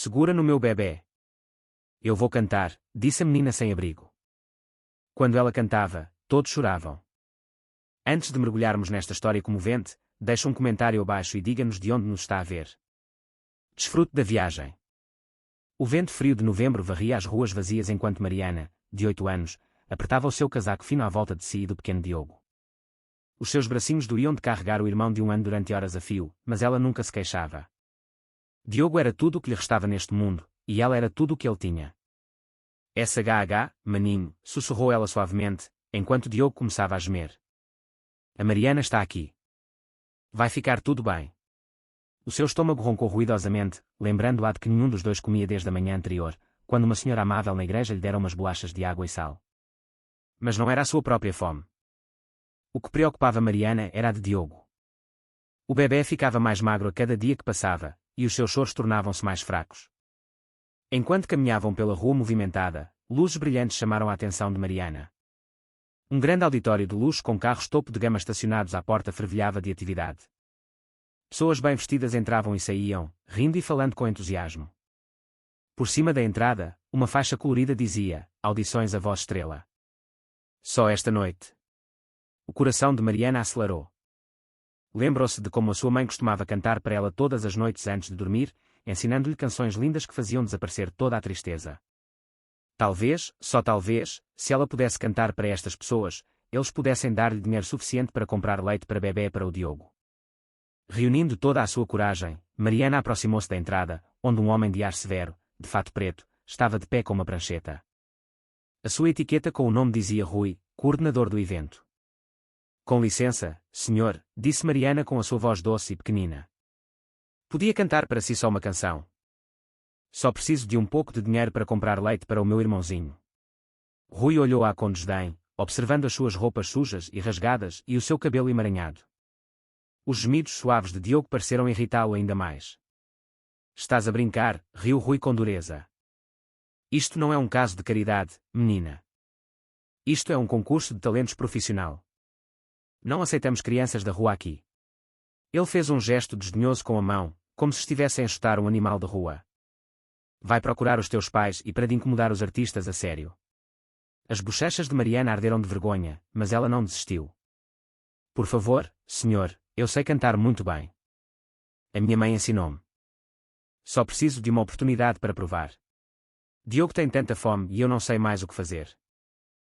Segura no meu bebê. Eu vou cantar, disse a menina sem abrigo. Quando ela cantava, todos choravam. Antes de mergulharmos nesta história comovente, deixe um comentário abaixo e diga-nos de onde nos está a ver. Desfrute da viagem. O vento frio de novembro varria as ruas vazias enquanto Mariana, de 8 anos, apertava o seu casaco fino à volta de si e do pequeno Diogo. Os seus bracinhos doriam de carregar o irmão de 1 ano durante horas a fio, mas ela nunca se queixava. Diogo era tudo o que lhe restava neste mundo, e ela era tudo o que ele tinha. SHH, maninho, sussurrou ela suavemente, enquanto Diogo começava a gemer. A Mariana está aqui. Vai ficar tudo bem. O seu estômago roncou ruidosamente, lembrando-a de que nenhum dos dois comia desde a manhã anterior, quando uma senhora amável na igreja lhe dera umas bolachas de água e sal. Mas não era a sua própria fome. O que preocupava Mariana era a de Diogo. O bebê ficava mais magro a cada dia que passava, e os seus choros tornavam-se mais fracos. Enquanto caminhavam pela rua movimentada, luzes brilhantes chamaram a atenção de Mariana. Um grande auditório de luxo com carros topo de gama estacionados à porta fervilhava de atividade. Pessoas bem vestidas entravam e saíam, rindo e falando com entusiasmo. Por cima da entrada, uma faixa colorida dizia: Audições a voz estrela. Só esta noite. O coração de Mariana acelerou. Lembrou-se de como a sua mãe costumava cantar para ela todas as noites antes de dormir, ensinando-lhe canções lindas que faziam desaparecer toda a tristeza. Talvez, só talvez, se ela pudesse cantar para estas pessoas, eles pudessem dar-lhe dinheiro suficiente para comprar leite para bebê para o Diogo. Reunindo toda a sua coragem, Mariana aproximou-se da entrada, onde um homem de ar severo, de fato preto, estava de pé com uma prancheta. A sua etiqueta com o nome dizia Rui, coordenador do evento. Com licença, senhor, disse Mariana com a sua voz doce e pequenina. Podia cantar para si só uma canção. Só preciso de um pouco de dinheiro para comprar leite para o meu irmãozinho. Rui olhou-a com desdém, observando as suas roupas sujas e rasgadas e o seu cabelo emaranhado. Os gemidos suaves de Diogo pareceram irritá-lo ainda mais. Estás a brincar, riu Rui com dureza. Isto não é um caso de caridade, menina. Isto é um concurso de talentos profissional. Não aceitamos crianças da rua aqui. Ele fez um gesto desdenhoso com a mão, como se estivesse a enxutar um animal de rua. Vai procurar os teus pais e para de incomodar os artistas a sério. As bochechas de Mariana arderam de vergonha, mas ela não desistiu. Por favor, senhor, eu sei cantar muito bem. A minha mãe ensinou-me. Só preciso de uma oportunidade para provar. Diogo tem tanta fome e eu não sei mais o que fazer.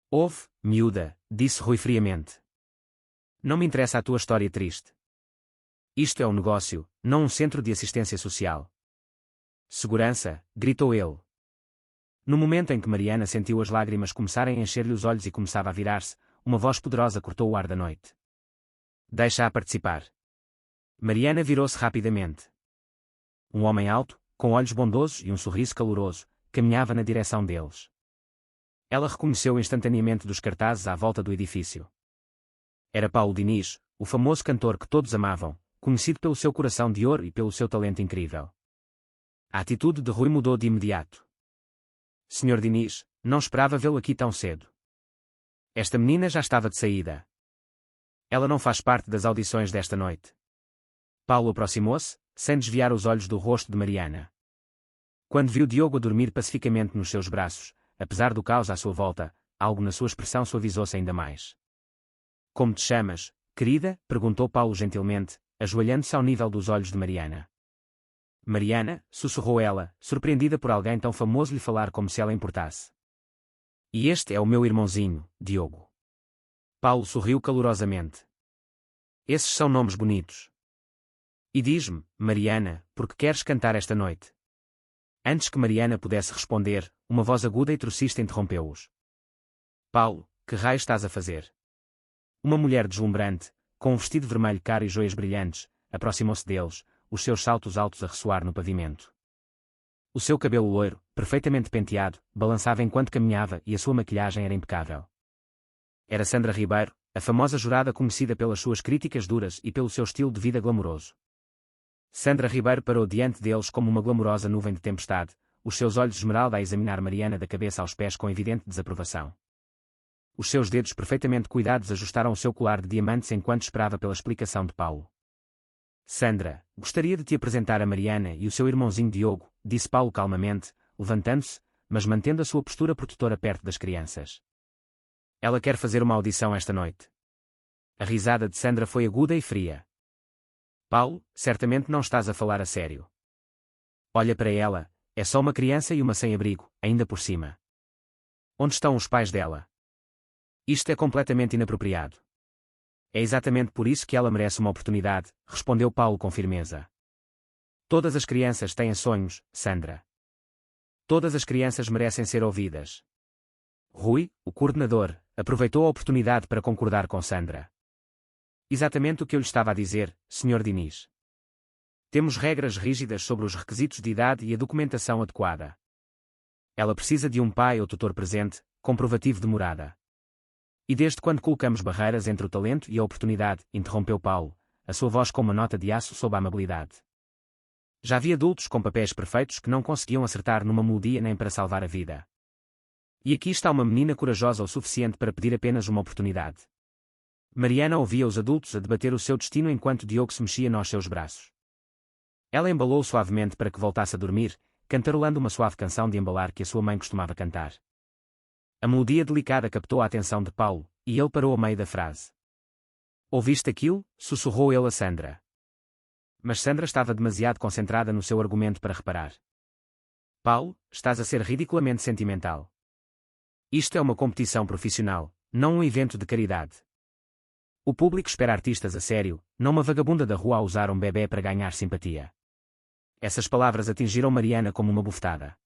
Ouve, miúda, disse Rui friamente. Não me interessa a tua história triste. Isto é um negócio, não um centro de assistência social. Segurança, gritou ele. No momento em que Mariana sentiu as lágrimas começarem a encher-lhe os olhos e começava a virar-se, uma voz poderosa cortou o ar da noite. Deixa-a participar. Mariana virou-se rapidamente. Um homem alto, com olhos bondosos e um sorriso caloroso, caminhava na direção deles. Ela reconheceu instantaneamente dos cartazes à volta do edifício. Era Paulo Diniz, o famoso cantor que todos amavam, conhecido pelo seu coração de ouro e pelo seu talento incrível. A atitude de Rui mudou de imediato. Senhor Diniz, não esperava vê-lo aqui tão cedo. Esta menina já estava de saída. Ela não faz parte das audições desta noite. Paulo aproximou-se, sem desviar os olhos do rosto de Mariana. Quando viu Diogo a dormir pacificamente nos seus braços, apesar do caos à sua volta, algo na sua expressão suavizou-se ainda mais. Como te chamas, querida? Perguntou Paulo gentilmente, ajoelhando-se ao nível dos olhos de Mariana. Mariana, sussurrou ela, surpreendida por alguém tão famoso lhe falar como se ela importasse. E este é o meu irmãozinho, Diogo. Paulo sorriu calorosamente. Esses são nomes bonitos. E diz-me, Mariana, por que queres cantar esta noite? Antes que Mariana pudesse responder, uma voz aguda e trocista interrompeu-os. Paulo, que raio estás a fazer? Uma mulher deslumbrante, com um vestido vermelho claro e joias brilhantes, aproximou-se deles, os seus saltos altos a ressoar no pavimento. O seu cabelo loiro, perfeitamente penteado, balançava enquanto caminhava e a sua maquilhagem era impecável. Era Sandra Ribeiro, a famosa jurada conhecida pelas suas críticas duras e pelo seu estilo de vida glamouroso. Sandra Ribeiro parou diante deles como uma glamourosa nuvem de tempestade, os seus olhos de esmeralda a examinar Mariana da cabeça aos pés com evidente desaprovação. Os seus dedos perfeitamente cuidados ajustaram o seu colar de diamantes enquanto esperava pela explicação de Paulo. Sandra, gostaria de te apresentar a Mariana e o seu irmãozinho Diogo, disse Paulo calmamente, levantando-se, mas mantendo a sua postura protetora perto das crianças. Ela quer fazer uma audição esta noite. A risada de Sandra foi aguda e fria. Paulo, certamente não estás a falar a sério. Olha para ela, é só uma criança e uma sem-abrigo, ainda por cima. Onde estão os pais dela? Isto é completamente inapropriado. É exatamente por isso que ela merece uma oportunidade, respondeu Paulo com firmeza. Todas as crianças têm sonhos, Sandra. Todas as crianças merecem ser ouvidas. Rui, o coordenador, aproveitou a oportunidade para concordar com Sandra. Exatamente o que eu lhe estava a dizer, Sr. Diniz. Temos regras rígidas sobre os requisitos de idade e a documentação adequada. Ela precisa de um pai ou tutor presente, comprovativo de morada. E desde quando colocamos barreiras entre o talento e a oportunidade, interrompeu Paulo, a sua voz com uma nota de aço sob a amabilidade. Já vi adultos com papéis perfeitos que não conseguiam acertar numa melodia nem para salvar a vida. E aqui está uma menina corajosa o suficiente para pedir apenas uma oportunidade. Mariana ouvia os adultos a debater o seu destino enquanto Diogo se mexia nos seus braços. Ela embalou suavemente para que voltasse a dormir, cantarolando uma suave canção de embalar que a sua mãe costumava cantar. A melodia delicada captou a atenção de Paulo, e ele parou ao meio da frase. Ouviste aquilo? Sussurrou ele a Sandra. Mas Sandra estava demasiado concentrada no seu argumento para reparar. Paulo, estás a ser ridiculamente sentimental. Isto é uma competição profissional, não um evento de caridade. O público espera artistas a sério, não uma vagabunda da rua a usar um bebê para ganhar simpatia. Essas palavras atingiram Mariana como uma bufetada.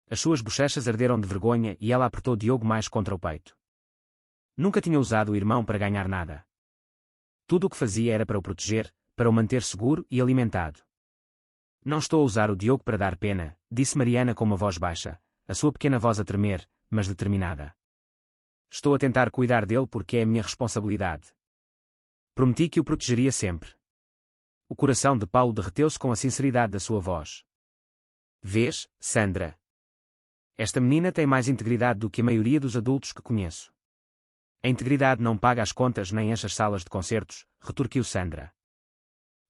As suas bochechas arderam de vergonha e ela apertou Diogo mais contra o peito. Nunca tinha usado o irmão para ganhar nada. Tudo o que fazia era para o proteger, para o manter seguro e alimentado. Não estou a usar o Diogo para dar pena, disse Mariana com uma voz baixa, a sua pequena voz a tremer, mas determinada. Estou a tentar cuidar dele porque é a minha responsabilidade. Prometi que o protegeria sempre. O coração de Paulo derreteu-se com a sinceridade da sua voz. Vês, Sandra? Esta menina tem mais integridade do que a maioria dos adultos que conheço. A integridade não paga as contas nem enche as salas de concertos, retorquiu Sandra.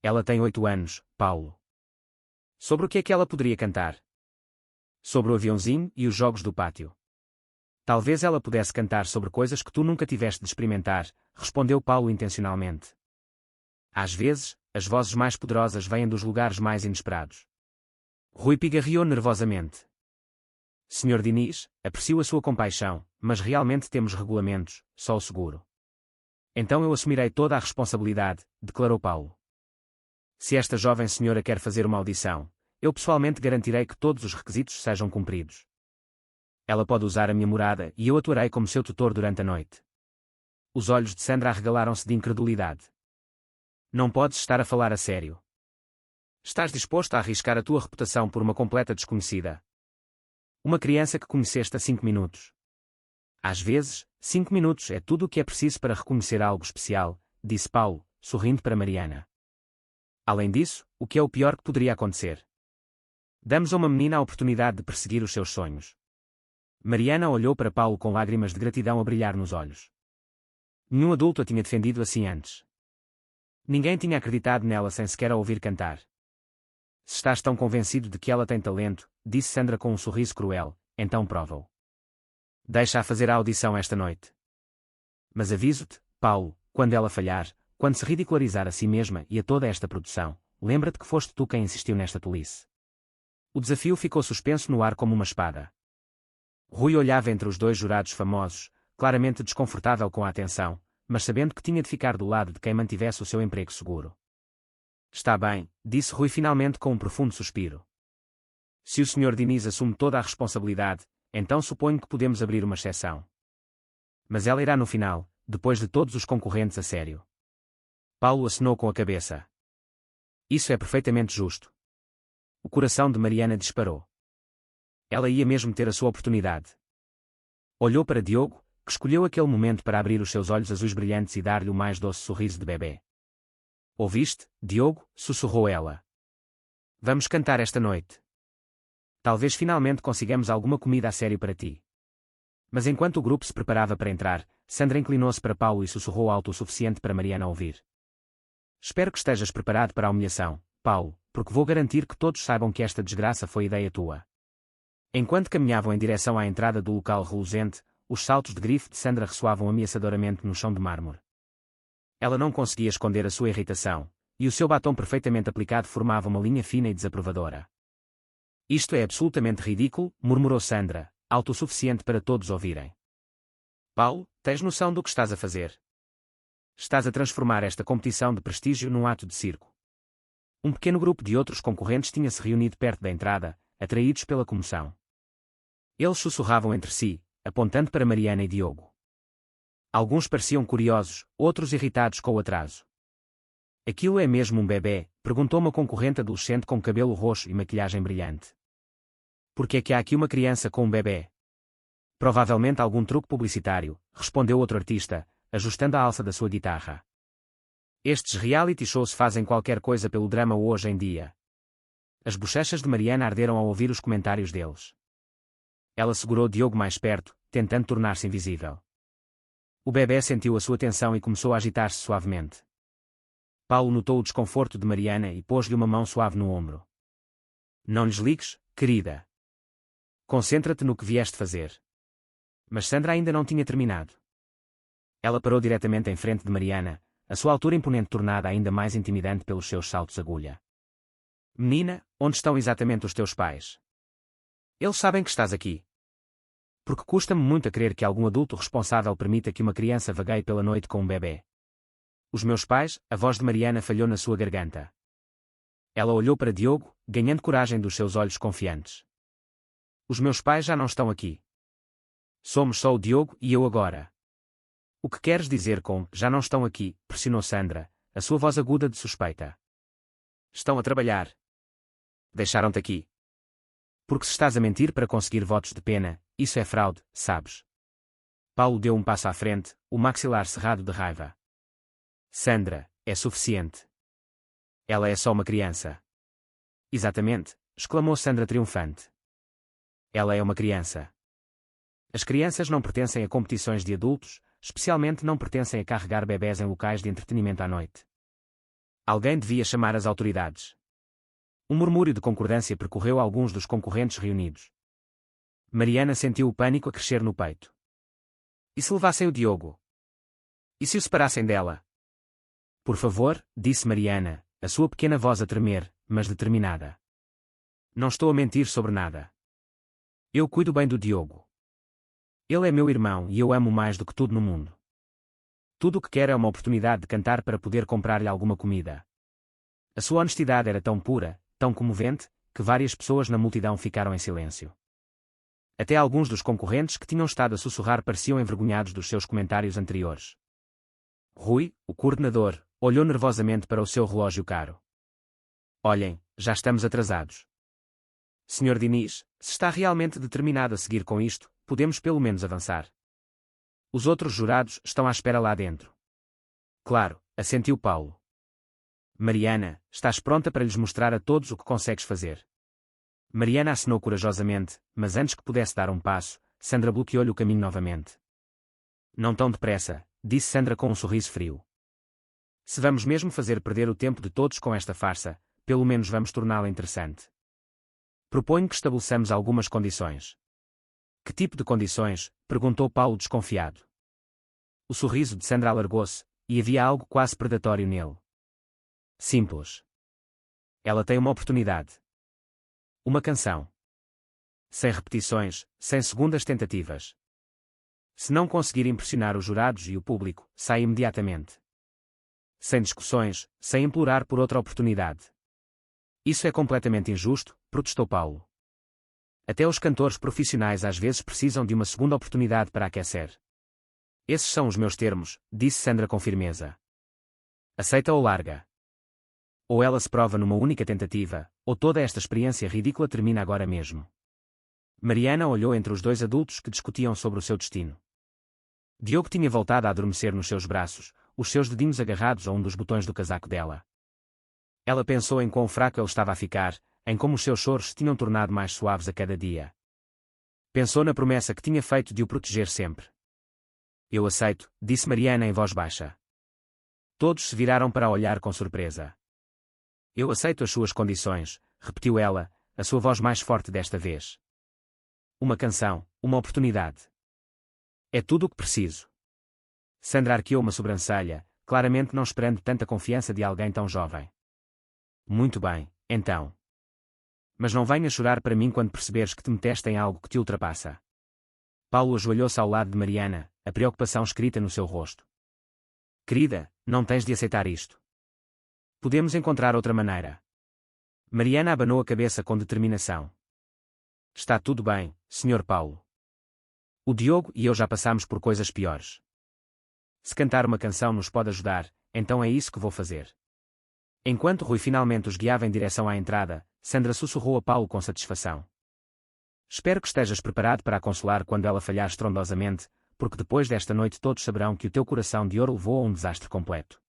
Ela tem 8 anos, Paulo. Sobre o que é que ela poderia cantar? Sobre o aviãozinho e os jogos do pátio. Talvez ela pudesse cantar sobre coisas que tu nunca tiveste de experimentar, respondeu Paulo intencionalmente. Às vezes, as vozes mais poderosas vêm dos lugares mais inesperados. Rui pigarreou nervosamente. Sr. Diniz, aprecio a sua compaixão, mas realmente temos regulamentos, só o seguro. Então eu assumirei toda a responsabilidade, declarou Paulo. Se esta jovem senhora quer fazer uma audição, eu pessoalmente garantirei que todos os requisitos sejam cumpridos. Ela pode usar a minha morada e eu atuarei como seu tutor durante a noite. Os olhos de Sandra arregalaram-se de incredulidade. Não podes estar a falar a sério. Estás disposto a arriscar a tua reputação por uma completa desconhecida? Uma criança que conheceste há 5 minutos. Às vezes, 5 minutos é tudo o que é preciso para reconhecer algo especial, disse Paulo, sorrindo para Mariana. Além disso, o que é o pior que poderia acontecer? Damos a uma menina a oportunidade de perseguir os seus sonhos. Mariana olhou para Paulo com lágrimas de gratidão a brilhar nos olhos. Nenhum adulto a tinha defendido assim antes. Ninguém tinha acreditado nela sem sequer a ouvir cantar. Se estás tão convencido de que ela tem talento, disse Sandra com um sorriso cruel, então prova-o. Deixa-a fazer a audição esta noite. Mas aviso-te, Paulo, quando ela falhar, quando se ridicularizar a si mesma e a toda esta produção, lembra-te que foste tu quem insistiu nesta tolice. O desafio ficou suspenso no ar como uma espada. Rui olhava entre os dois jurados famosos, claramente desconfortável com a atenção, mas sabendo que tinha de ficar do lado de quem mantivesse o seu emprego seguro. Está bem, disse Rui finalmente com um profundo suspiro. Se o Sr. Diniz assume toda a responsabilidade, então suponho que podemos abrir uma exceção. Mas ela irá no final, depois de todos os concorrentes a sério. Paulo acenou com a cabeça. Isso é perfeitamente justo. O coração de Mariana disparou. Ela ia mesmo ter a sua oportunidade. Olhou para Diogo, que escolheu aquele momento para abrir os seus olhos azuis brilhantes e dar-lhe o mais doce sorriso de bebê. Ouviste, Diogo? Sussurrou ela. Vamos cantar esta noite. Talvez finalmente consigamos alguma comida a sério para ti. Mas enquanto o grupo se preparava para entrar, Sandra inclinou-se para Paulo e sussurrou alto o suficiente para Mariana ouvir. Espero que estejas preparado para a humilhação, Paulo, porque vou garantir que todos saibam que esta desgraça foi ideia tua. Enquanto caminhavam em direção à entrada do local reluzente, os saltos de grife de Sandra ressoavam ameaçadoramente no chão de mármore. Ela não conseguia esconder a sua irritação, e o seu batom perfeitamente aplicado formava uma linha fina e desaprovadora. Isto é absolutamente ridículo, murmurou Sandra, alto o suficiente para todos ouvirem. Paulo, tens noção do que estás a fazer? Estás a transformar esta competição de prestígio num ato de circo. Um pequeno grupo de outros concorrentes tinha-se reunido perto da entrada, atraídos pela comoção. Eles sussurravam entre si, apontando para Mariana e Diogo. Alguns pareciam curiosos, outros irritados com o atraso. Aquilo é mesmo um bebê? Perguntou uma concorrente adolescente com cabelo roxo e maquilhagem brilhante. Por que é que há aqui uma criança com um bebê? Provavelmente algum truque publicitário, respondeu outro artista, ajustando a alça da sua guitarra. Estes reality shows fazem qualquer coisa pelo drama hoje em dia. As bochechas de Mariana arderam ao ouvir os comentários deles. Ela segurou Diogo mais perto, tentando tornar-se invisível. O bebê sentiu a sua tensão e começou a agitar-se suavemente. Paulo notou o desconforto de Mariana e pôs-lhe uma mão suave no ombro. Não lhes ligues, querida. Concentra-te no que vieste fazer. Mas Sandra ainda não tinha terminado. Ela parou diretamente em frente de Mariana, a sua altura imponente tornada ainda mais intimidante pelos seus saltos agulha. Menina, onde estão exatamente os teus pais? Eles sabem que estás aqui. Porque custa-me muito a crer que algum adulto responsável permita que uma criança vagueie pela noite com um bebê. Os meus pais, a voz de Mariana falhou na sua garganta. Ela olhou para Diogo, ganhando coragem dos seus olhos confiantes. Os meus pais já não estão aqui. Somos só o Diogo e eu agora. O que queres dizer com já não estão aqui? Pressionou Sandra, a sua voz aguda de suspeita. Estão a trabalhar. Deixaram-te aqui. Porque se estás a mentir para conseguir votos de pena, isso é fraude, sabes? Paulo deu um passo à frente, o maxilar cerrado de raiva. Sandra, é suficiente. Ela é só uma criança. Exatamente, exclamou Sandra triunfante. Ela é uma criança. As crianças não pertencem a competições de adultos, especialmente não pertencem a carregar bebés em locais de entretenimento à noite. Alguém devia chamar as autoridades. Um murmúrio de concordância percorreu alguns dos concorrentes reunidos. Mariana sentiu o pânico a crescer no peito. E se levassem o Diogo? E se o separassem dela? Por favor, disse Mariana, a sua pequena voz a tremer, mas determinada. Não estou a mentir sobre nada. Eu cuido bem do Diogo. Ele é meu irmão e eu amo mais do que tudo no mundo. Tudo o que quero é uma oportunidade de cantar para poder comprar-lhe alguma comida. A sua honestidade era tão pura, tão comovente, que várias pessoas na multidão ficaram em silêncio. Até alguns dos concorrentes que tinham estado a sussurrar pareciam envergonhados dos seus comentários anteriores. Rui, o coordenador, olhou nervosamente para o seu relógio caro. Olhem, já estamos atrasados. Sr. Diniz, se está realmente determinado a seguir com isto, podemos pelo menos avançar. Os outros jurados estão à espera lá dentro. Claro, assentiu Paulo. Mariana, estás pronta para lhes mostrar a todos o que consegues fazer? Mariana acenou corajosamente, mas antes que pudesse dar um passo, Sandra bloqueou-lhe o caminho novamente. Não tão depressa, disse Sandra com um sorriso frio. Se vamos mesmo fazer perder o tempo de todos com esta farsa, pelo menos vamos torná-la interessante. Proponho que estabeleçamos algumas condições. Que tipo de condições? Perguntou Paulo desconfiado. O sorriso de Sandra alargou-se, e havia algo quase predatório nele. Simples. Ela tem uma oportunidade. Uma canção. Sem repetições, sem segundas tentativas. Se não conseguir impressionar os jurados e o público, sai imediatamente. Sem discussões, sem implorar por outra oportunidade. Isso é completamente injusto, protestou Paulo. Até os cantores profissionais às vezes precisam de uma segunda oportunidade para aquecer. Esses são os meus termos, disse Sandra com firmeza. Aceita ou larga. Ou ela se prova numa única tentativa, ou toda esta experiência ridícula termina agora mesmo. Mariana olhou entre os dois adultos que discutiam sobre o seu destino. Diogo tinha voltado a adormecer nos seus braços, os seus dedinhos agarrados a um dos botões do casaco dela. Ela pensou em quão fraco ele estava a ficar, em como os seus choros se tinham tornado mais suaves a cada dia. Pensou na promessa que tinha feito de o proteger sempre. Eu aceito, disse Mariana em voz baixa. Todos se viraram para olhar com surpresa. Eu aceito as suas condições, repetiu ela, a sua voz mais forte desta vez. Uma canção, uma oportunidade. É tudo o que preciso. Sandra arqueou uma sobrancelha, claramente não esperando tanta confiança de alguém tão jovem. Muito bem, então. Mas não venhas chorar para mim quando perceberes que te meteste em algo que te ultrapassa. Paulo ajoelhou-se ao lado de Mariana, a preocupação escrita no seu rosto. Querida, não tens de aceitar isto. Podemos encontrar outra maneira. Mariana abanou a cabeça com determinação. Está tudo bem, Sr. Paulo. O Diogo e eu já passamos por coisas piores. Se cantar uma canção nos pode ajudar, então é isso que vou fazer. Enquanto Rui finalmente os guiava em direção à entrada, Sandra sussurrou a Paulo com satisfação. Espero que estejas preparado para a consolar quando ela falhar estrondosamente, porque depois desta noite todos saberão que o teu coração de ouro levou a um desastre completo.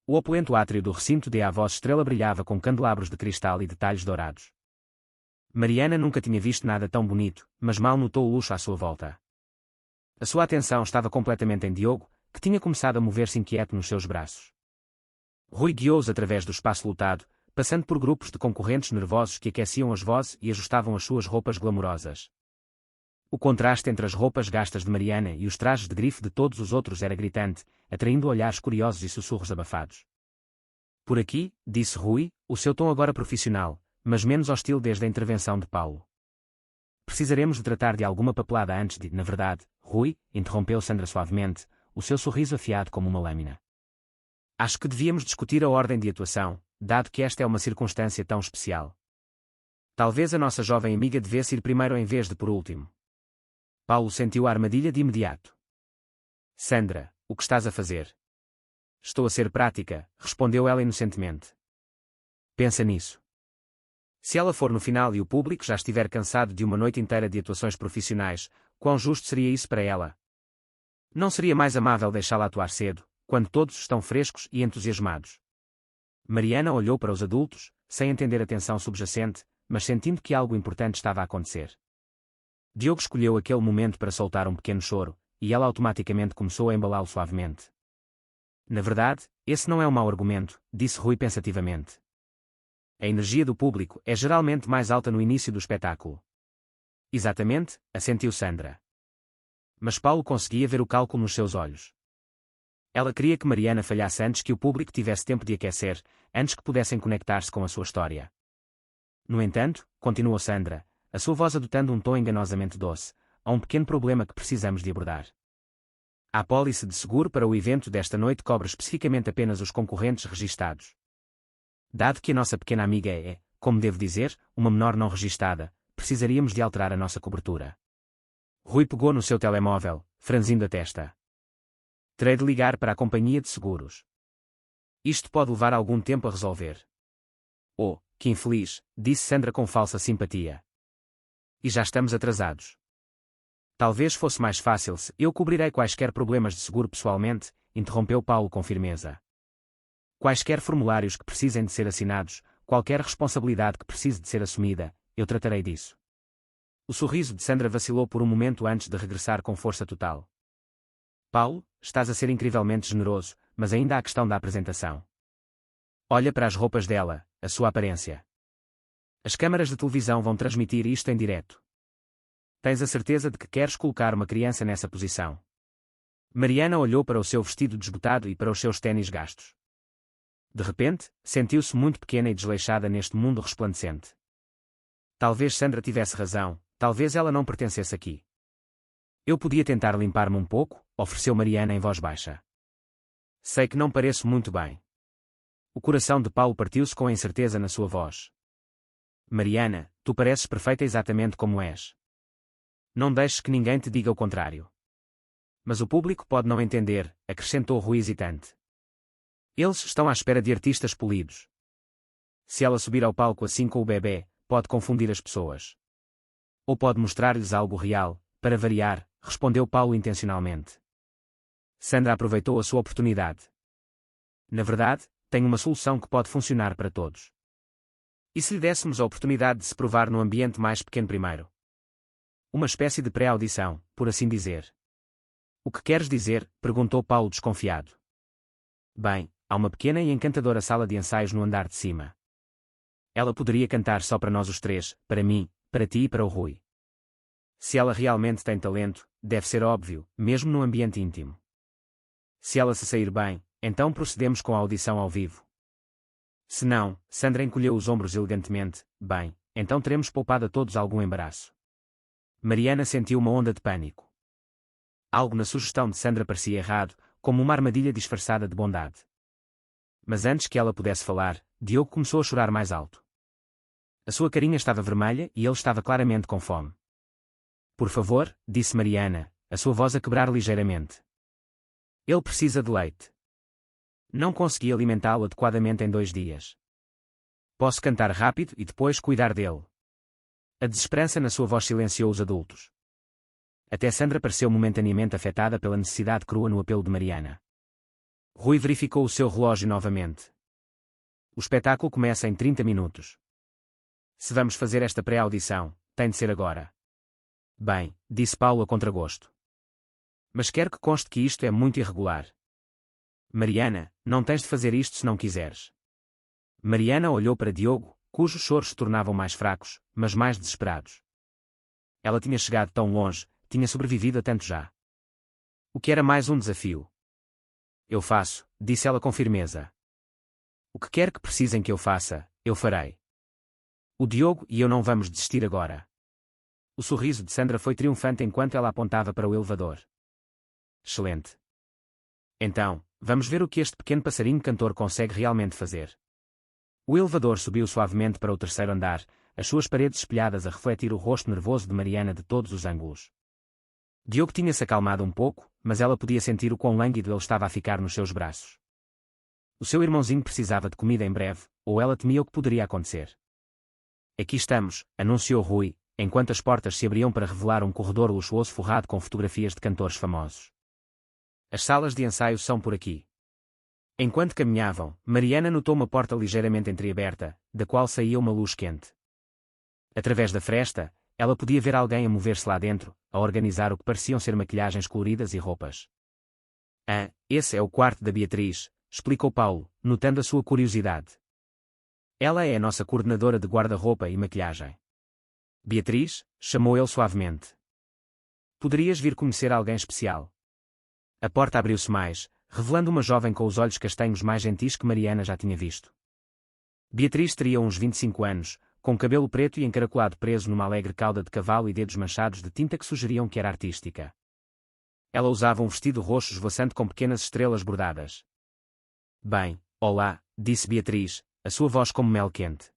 O opulento átrio do recinto de A Voz Estrela brilhava com candelabros de cristal e detalhes dourados. Mariana nunca tinha visto nada tão bonito, mas mal notou o luxo à sua volta. A sua atenção estava completamente em Diogo, que tinha começado a mover-se inquieto nos seus braços. Rui guiou-os através do espaço lotado, passando por grupos de concorrentes nervosos que aqueciam as vozes e ajustavam as suas roupas glamourosas. O contraste entre as roupas gastas de Mariana e os trajes de grife de todos os outros era gritante, atraindo olhares curiosos e sussurros abafados. Por aqui, disse Rui, o seu tom agora profissional, mas menos hostil desde a intervenção de Paulo. Precisaremos de tratar de alguma papelada antes de, na verdade, Rui, interrompeu Sandra suavemente, o seu sorriso afiado como uma lâmina. Acho que devíamos discutir a ordem de atuação, dado que esta é uma circunstância tão especial. Talvez a nossa jovem amiga devesse ir primeiro em vez de por último. Paulo sentiu a armadilha de imediato. Sandra, o que estás a fazer? Estou a ser prática, respondeu ela inocentemente. Pensa nisso. Se ela for no final e o público já estiver cansado de uma noite inteira de atuações profissionais, quão justo seria isso para ela? Não seria mais amável deixá-la atuar cedo, quando todos estão frescos e entusiasmados? Mariana olhou para os adultos, sem entender a tensão subjacente, mas sentindo que algo importante estava a acontecer. Diogo escolheu aquele momento para soltar um pequeno choro, e ela automaticamente começou a embalá-lo suavemente. Na verdade, esse não é um mau argumento, disse Rui pensativamente. A energia do público é geralmente mais alta no início do espetáculo. Exatamente, assentiu Sandra. Mas Paulo conseguia ver o cálculo nos seus olhos. Ela queria que Mariana falhasse antes que o público tivesse tempo de aquecer, antes que pudessem conectar-se com a sua história. No entanto, continuou Sandra, a sua voz adotando um tom enganosamente doce, há um pequeno problema que precisamos de abordar. A apólice de seguro para o evento desta noite cobre especificamente apenas os concorrentes registados. Dado que a nossa pequena amiga é, como devo dizer, uma menor não registada, precisaríamos de alterar a nossa cobertura. Rui pegou no seu telemóvel, franzindo a testa. Terei de ligar para a companhia de seguros. Isto pode levar algum tempo a resolver. Oh, que infeliz, disse Sandra com falsa simpatia. E já estamos atrasados. Talvez fosse mais fácil se eu cobrirei quaisquer problemas de seguro pessoalmente, interrompeu Paulo com firmeza. Quaisquer formulários que precisem de ser assinados, qualquer responsabilidade que precise de ser assumida, eu tratarei disso. O sorriso de Sandra vacilou por um momento antes de regressar com força total. Paulo, estás a ser incrivelmente generoso, mas ainda há a questão da apresentação. Olha para as roupas dela, a sua aparência. As câmaras de televisão vão transmitir isto em direto. Tens a certeza de que queres colocar uma criança nessa posição? Mariana olhou para o seu vestido desbotado e para os seus ténis gastos. De repente, sentiu-se muito pequena e desleixada neste mundo resplandecente. Talvez Sandra tivesse razão, talvez ela não pertencesse aqui. Eu podia tentar limpar-me um pouco, ofereceu Mariana em voz baixa. Sei que não pareço muito bem. O coração de Paulo partiu-se com a incerteza na sua voz. Mariana, tu pareces perfeita exatamente como és. Não deixes que ninguém te diga o contrário. Mas o público pode não entender, acrescentou Rui hesitante. Eles estão à espera de artistas polidos. Se ela subir ao palco assim com o bebê, pode confundir as pessoas. Ou pode mostrar-lhes algo real, para variar, respondeu Paulo intencionalmente. Sandra aproveitou a sua oportunidade. Na verdade, tenho uma solução que pode funcionar para todos. E se lhe dessemos a oportunidade de se provar no ambiente mais pequeno primeiro? Uma espécie de pré-audição, por assim dizer. O que queres dizer? Perguntou Paulo desconfiado. Bem, há uma pequena e encantadora sala de ensaios no andar de cima. Ela poderia cantar só para nós os três, para mim, para ti e para o Rui. Se ela realmente tem talento, deve ser óbvio, mesmo no ambiente íntimo. Se ela se sair bem, então procedemos com a audição ao vivo. Se não, Sandra encolheu os ombros elegantemente, bem, então teremos poupado a todos algum embaraço. Mariana sentiu uma onda de pânico. Algo na sugestão de Sandra parecia errado, como uma armadilha disfarçada de bondade. Mas antes que ela pudesse falar, Diogo começou a chorar mais alto. A sua carinha estava vermelha e ele estava claramente com fome. Por favor, disse Mariana, a sua voz a quebrar ligeiramente. Ele precisa de leite. Não consegui alimentá-lo adequadamente em 2 dias. Posso cantar rápido e depois cuidar dele. A desesperança na sua voz silenciou os adultos. Até Sandra pareceu momentaneamente afetada pela necessidade crua no apelo de Mariana. Rui verificou o seu relógio novamente. O espetáculo começa em 30 minutos. Se vamos fazer esta pré-audição, tem de ser agora. Bem, disse Paulo a contragosto. Mas quero que conste que isto é muito irregular. Mariana, não tens de fazer isto se não quiseres. Mariana olhou para Diogo, cujos choros se tornavam mais fracos, mas mais desesperados. Ela tinha chegado tão longe, tinha sobrevivido a tanto já. O que era mais um desafio? Eu faço, disse ela com firmeza. O que quer que precisem que eu faça, eu farei. O Diogo e eu não vamos desistir agora. O sorriso de Sandra foi triunfante enquanto ela apontava para o elevador. Excelente. Então, vamos ver o que este pequeno passarinho cantor consegue realmente fazer. O elevador subiu suavemente para o 3º andar, as suas paredes espelhadas a refletir o rosto nervoso de Mariana de todos os ângulos. Diogo tinha-se acalmado um pouco, mas ela podia sentir o quão lânguido ele estava a ficar nos seus braços. O seu irmãozinho precisava de comida em breve, ou ela temia o que poderia acontecer. Aqui estamos, anunciou Rui, enquanto as portas se abriam para revelar um corredor luxuoso forrado com fotografias de cantores famosos. As salas de ensaio são por aqui. Enquanto caminhavam, Mariana notou uma porta ligeiramente entreaberta, da qual saía uma luz quente. Através da fresta, ela podia ver alguém a mover-se lá dentro, a organizar o que pareciam ser maquilhagens coloridas e roupas. Ah, esse é o quarto da Beatriz, explicou Paulo, notando a sua curiosidade. Ela é a nossa coordenadora de guarda-roupa e maquilhagem. Beatriz, chamou ele suavemente. Poderias vir conhecer alguém especial. A porta abriu-se mais, revelando uma jovem com os olhos castanhos mais gentis que Mariana já tinha visto. Beatriz teria uns 25 anos, com cabelo preto e encaracolado preso numa alegre cauda de cavalo e dedos manchados de tinta que sugeriam que era artística. Ela usava um vestido roxo esvoaçante com pequenas estrelas bordadas. Bem, olá, disse Beatriz, a sua voz como mel quente.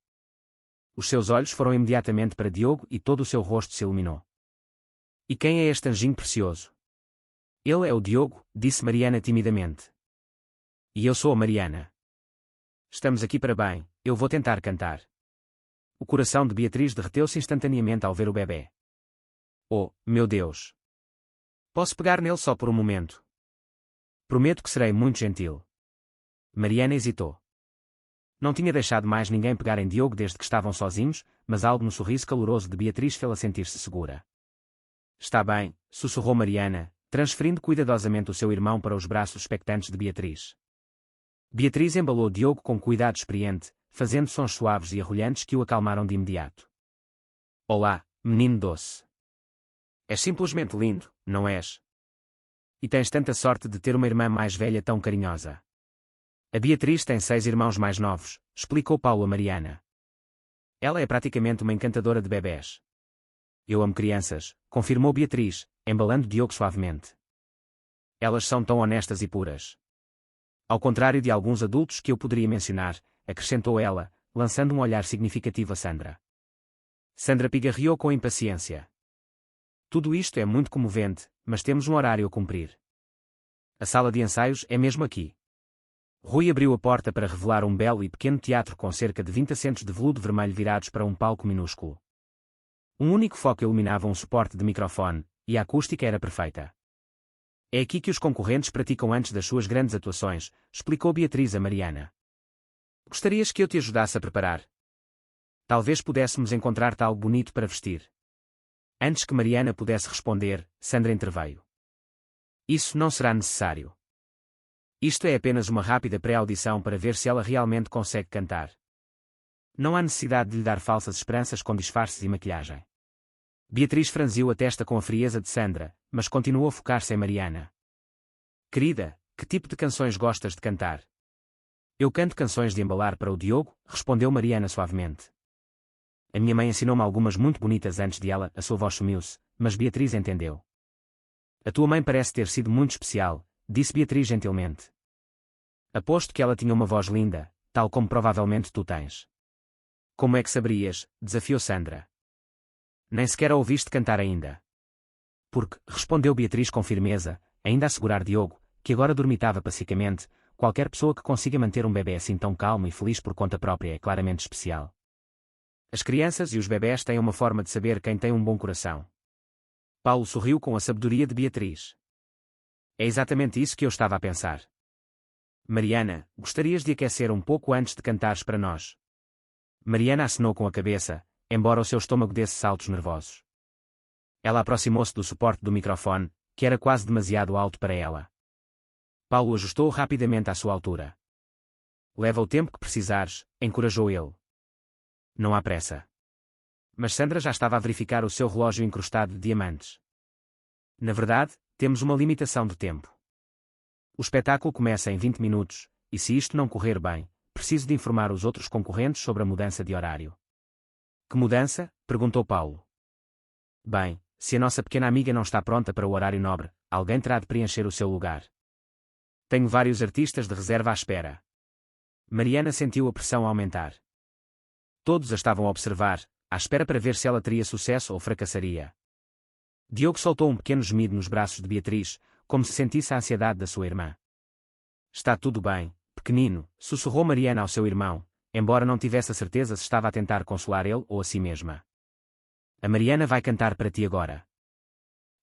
Os seus olhos foram imediatamente para Diogo e todo o seu rosto se iluminou. E quem é este anjinho precioso? Ele é o Diogo, disse Mariana timidamente. E eu sou a Mariana. Estamos aqui para bem, eu vou tentar cantar. O coração de Beatriz derreteu-se instantaneamente ao ver o bebê. Oh, meu Deus! Posso pegar nele só por um momento? Prometo que serei muito gentil. Mariana hesitou. Não tinha deixado mais ninguém pegar em Diogo desde que estavam sozinhos, mas algo no sorriso caloroso de Beatriz fê-la sentir-se segura. Está bem, sussurrou Mariana, transferindo cuidadosamente o seu irmão para os braços expectantes de Beatriz. Beatriz embalou Diogo com cuidado experiente, fazendo sons suaves e arrulhantes que o acalmaram de imediato. Olá, menino doce. És simplesmente lindo, não és? E tens tanta sorte de ter uma irmã mais velha tão carinhosa. A Beatriz tem 6 irmãos mais novos, explicou Paulo a Mariana. Ela é praticamente uma encantadora de bebés. Eu amo crianças, confirmou Beatriz, embalando Diogo suavemente. Elas são tão honestas e puras. Ao contrário de alguns adultos que eu poderia mencionar, acrescentou ela, lançando um olhar significativo a Sandra. Sandra pigarreou com impaciência. Tudo isto é muito comovente, mas temos um horário a cumprir. A sala de ensaios é mesmo aqui. Rui abriu a porta para revelar um belo e pequeno teatro com cerca de 20 assentos de veludo vermelho virados para um palco minúsculo. Um único foco iluminava um suporte de microfone, e a acústica era perfeita. É aqui que os concorrentes praticam antes das suas grandes atuações, explicou Beatriz a Mariana. Gostarias que eu te ajudasse a preparar? Talvez pudéssemos encontrar-te algo bonito para vestir. Antes que Mariana pudesse responder, Sandra interveio. Isso não será necessário. Isto é apenas uma rápida pré-audição para ver se ela realmente consegue cantar. Não há necessidade de lhe dar falsas esperanças com disfarces e maquilhagem. Beatriz franziu a testa com a frieza de Sandra, mas continuou a focar-se em Mariana. Querida, que tipo de canções gostas de cantar? Eu canto canções de embalar para o Diogo, respondeu Mariana suavemente. A minha mãe ensinou-me algumas muito bonitas antes de ela, a sua voz sumiu-se, mas Beatriz entendeu. A tua mãe parece ter sido muito especial, disse Beatriz gentilmente. Aposto que ela tinha uma voz linda, tal como provavelmente tu tens. Como é que saberias? Desafiou Sandra. Nem sequer a ouviste cantar ainda. Porque, respondeu Beatriz com firmeza, ainda a segurar Diogo, que agora dormitava pacificamente, qualquer pessoa que consiga manter um bebê assim tão calmo e feliz por conta própria é claramente especial. As crianças e os bebés têm uma forma de saber quem tem um bom coração. Paulo sorriu com a sabedoria de Beatriz. É exatamente isso que eu estava a pensar. Mariana, gostarias de aquecer um pouco antes de cantares para nós? Mariana acenou com a cabeça, embora o seu estômago desse saltos nervosos. Ela aproximou-se do suporte do microfone, que era quase demasiado alto para ela. Paulo ajustou rapidamente à sua altura. Leva o tempo que precisares, encorajou ele. Não há pressa. Mas Sandra já estava a verificar o seu relógio incrustado de diamantes. Na verdade, temos uma limitação de tempo. O espetáculo começa em 20 minutos, e se isto não correr bem, preciso de informar os outros concorrentes sobre a mudança de horário. Que mudança? Perguntou Paulo. Bem, se a nossa pequena amiga não está pronta para o horário nobre, alguém terá de preencher o seu lugar. Tenho vários artistas de reserva à espera. Mariana sentiu a pressão aumentar. Todos a estavam a observar, à espera para ver se ela teria sucesso ou fracassaria. Diogo soltou um pequeno gemido nos braços de Beatriz, como se sentisse a ansiedade da sua irmã. Está tudo bem, pequenino, sussurrou Mariana ao seu irmão, embora não tivesse a certeza se estava a tentar consolar ele ou a si mesma. A Mariana vai cantar para ti agora.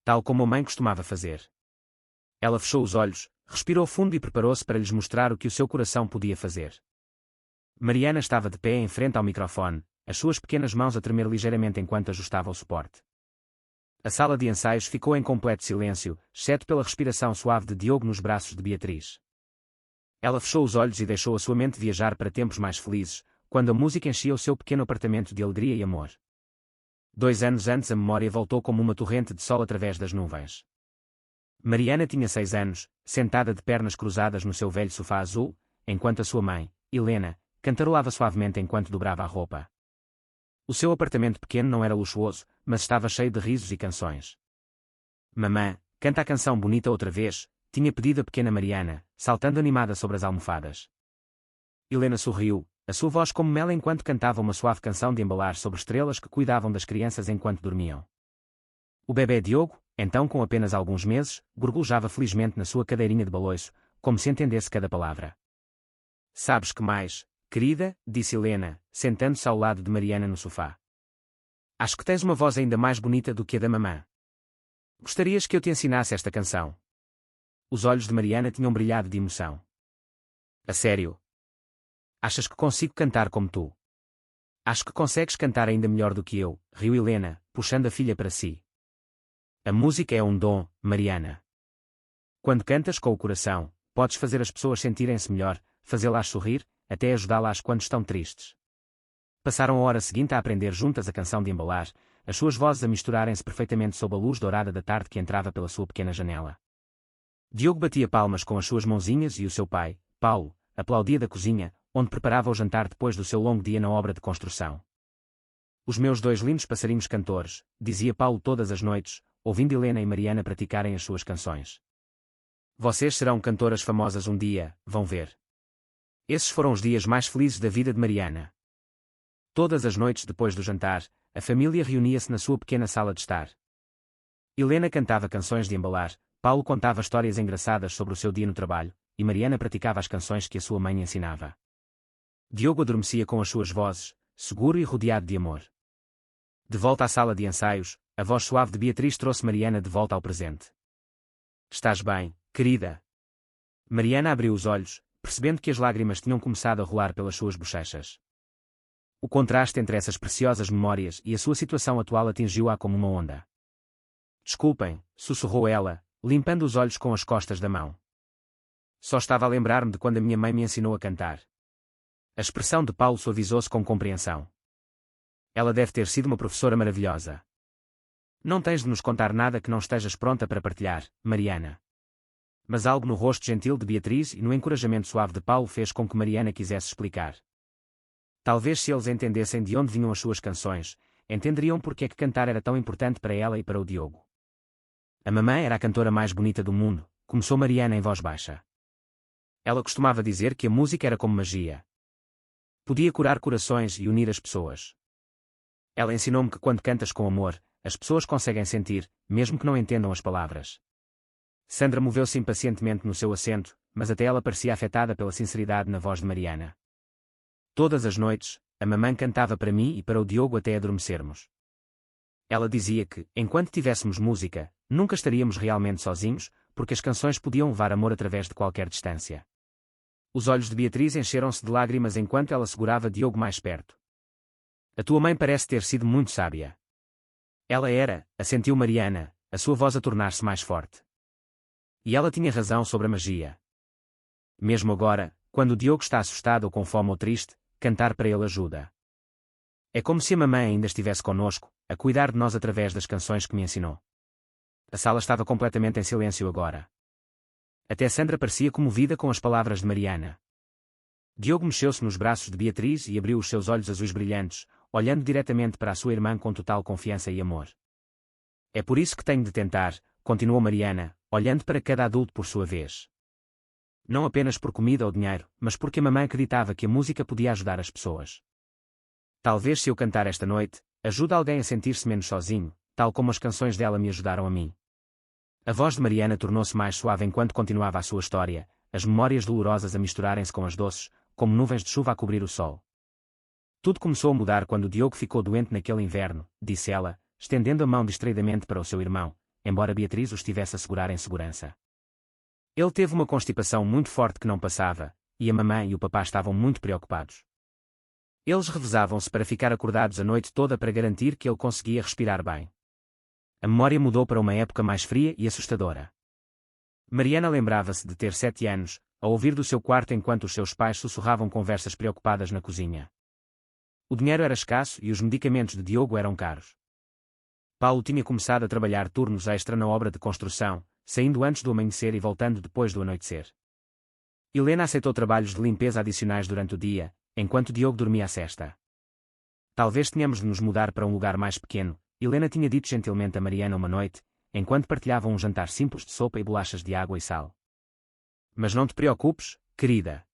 Tal como a mãe costumava fazer. Ela fechou os olhos, respirou fundo e preparou-se para lhes mostrar o que o seu coração podia fazer. Mariana estava de pé em frente ao microfone, as suas pequenas mãos a tremer ligeiramente enquanto ajustava o suporte. A sala de ensaios ficou em completo silêncio, exceto pela respiração suave de Diogo nos braços de Beatriz. Ela fechou os olhos e deixou a sua mente viajar para tempos mais felizes, quando a música enchia o seu pequeno apartamento de alegria e amor. 2 anos antes a memória voltou como uma torrente de sol através das nuvens. Mariana tinha 6 anos, sentada de pernas cruzadas no seu velho sofá azul, enquanto a sua mãe, Helena, cantarolava suavemente enquanto dobrava a roupa. O seu apartamento pequeno não era luxuoso, mas estava cheio de risos e canções. Mamã, canta a canção bonita outra vez, tinha pedido a pequena Mariana, saltando animada sobre as almofadas. Helena sorriu, a sua voz como mel enquanto cantava uma suave canção de embalar sobre estrelas que cuidavam das crianças enquanto dormiam. O bebê Diogo, então com apenas alguns meses, gorgolejava felizmente na sua cadeirinha de baloiço, como se entendesse cada palavra. Sabes que mais, querida, disse Helena, sentando-se ao lado de Mariana no sofá. Acho que tens uma voz ainda mais bonita do que a da mamã. Gostarias que eu te ensinasse esta canção? Os olhos de Mariana tinham brilhado de emoção. A sério? Achas que consigo cantar como tu? Acho que consegues cantar ainda melhor do que eu, riu Helena, puxando a filha para si. A música é um dom, Mariana. Quando cantas com o coração, podes fazer as pessoas sentirem-se melhor, fazê-las sorrir, até ajudá-las quando estão tristes. Passaram a hora seguinte a aprender juntas a canção de embalar, as suas vozes a misturarem-se perfeitamente sob a luz dourada da tarde que entrava pela sua pequena janela. Diogo batia palmas com as suas mãozinhas e o seu pai, Paulo, aplaudia da cozinha, onde preparava o jantar depois do seu longo dia na obra de construção. Os meus 2 lindos passarinhos cantores, dizia Paulo todas as noites, ouvindo Helena e Mariana praticarem as suas canções. Vocês serão cantoras famosas um dia, vão ver. Esses foram os dias mais felizes da vida de Mariana. Todas as noites depois do jantar, a família reunia-se na sua pequena sala de estar. Helena cantava canções de embalar, Paulo contava histórias engraçadas sobre o seu dia no trabalho, e Mariana praticava as canções que a sua mãe ensinava. Diogo adormecia com as suas vozes, seguro e rodeado de amor. De volta à sala de ensaios, a voz suave de Beatriz trouxe Mariana de volta ao presente. Estás bem, querida? Mariana abriu os olhos, percebendo que as lágrimas tinham começado a rolar pelas suas bochechas. O contraste entre essas preciosas memórias e a sua situação atual atingiu-a como uma onda. Desculpem, sussurrou ela, limpando os olhos com as costas da mão. Só estava a lembrar-me de quando a minha mãe me ensinou a cantar. A expressão de Paulo suavizou-se com compreensão. Ela deve ter sido uma professora maravilhosa. Não tens de nos contar nada que não estejas pronta para partilhar, Mariana. Mas algo no rosto gentil de Beatriz e no encorajamento suave de Paulo fez com que Mariana quisesse explicar. Talvez se eles entendessem de onde vinham as suas canções, entenderiam porque é que cantar era tão importante para ela e para o Diogo. A mamã era a cantora mais bonita do mundo, começou Mariana em voz baixa. Ela costumava dizer que a música era como magia. Podia curar corações e unir as pessoas. Ela ensinou-me que quando cantas com amor, as pessoas conseguem sentir, mesmo que não entendam as palavras. Sandra moveu-se impacientemente no seu assento, mas até ela parecia afetada pela sinceridade na voz de Mariana. Todas as noites, a mamã cantava para mim e para o Diogo até adormecermos. Ela dizia que, enquanto tivéssemos música, nunca estaríamos realmente sozinhos, porque as canções podiam levar amor através de qualquer distância. Os olhos de Beatriz encheram-se de lágrimas enquanto ela segurava Diogo mais perto. A tua mãe parece ter sido muito sábia. Ela era, assentiu Mariana, a sua voz a tornar-se mais forte. E ela tinha razão sobre a magia. Mesmo agora, quando o Diogo está assustado ou com fome ou triste, cantar para ele ajuda. É como se a mamãe ainda estivesse conosco, a cuidar de nós através das canções que me ensinou. A sala estava completamente em silêncio agora. Até Sandra parecia comovida com as palavras de Mariana. Diogo mexeu-se nos braços de Beatriz e abriu os seus olhos azuis brilhantes, olhando diretamente para a sua irmã com total confiança e amor. É por isso que tenho de tentar, continuou Mariana, olhando para cada adulto por sua vez. Não apenas por comida ou dinheiro, mas porque a mamãe acreditava que a música podia ajudar as pessoas. Talvez se eu cantar esta noite, ajude alguém a sentir-se menos sozinho, tal como as canções dela me ajudaram a mim. A voz de Mariana tornou-se mais suave enquanto continuava a sua história, as memórias dolorosas a misturarem-se com as doces, como nuvens de chuva a cobrir o sol. Tudo começou a mudar quando o Diogo ficou doente naquele inverno, disse ela, estendendo a mão distraidamente para o seu irmão, embora Beatriz o estivesse a segurar em segurança. Ele teve uma constipação muito forte que não passava, e a mamãe e o papá estavam muito preocupados. Eles revezavam-se para ficar acordados a noite toda para garantir que ele conseguia respirar bem. A memória mudou para uma época mais fria e assustadora. Mariana lembrava-se de ter 7 anos, a ouvir do seu quarto enquanto os seus pais sussurravam conversas preocupadas na cozinha. O dinheiro era escasso e os medicamentos de Diogo eram caros. Paulo tinha começado a trabalhar turnos extra na obra de construção, saindo antes do amanhecer e voltando depois do anoitecer. Helena aceitou trabalhos de limpeza adicionais durante o dia, enquanto Diogo dormia a sesta. Talvez tenhamos de nos mudar para um lugar mais pequeno, Helena tinha dito gentilmente a Mariana uma noite, enquanto partilhavam um jantar simples de sopa e bolachas de água e sal. Mas não te preocupes, querida.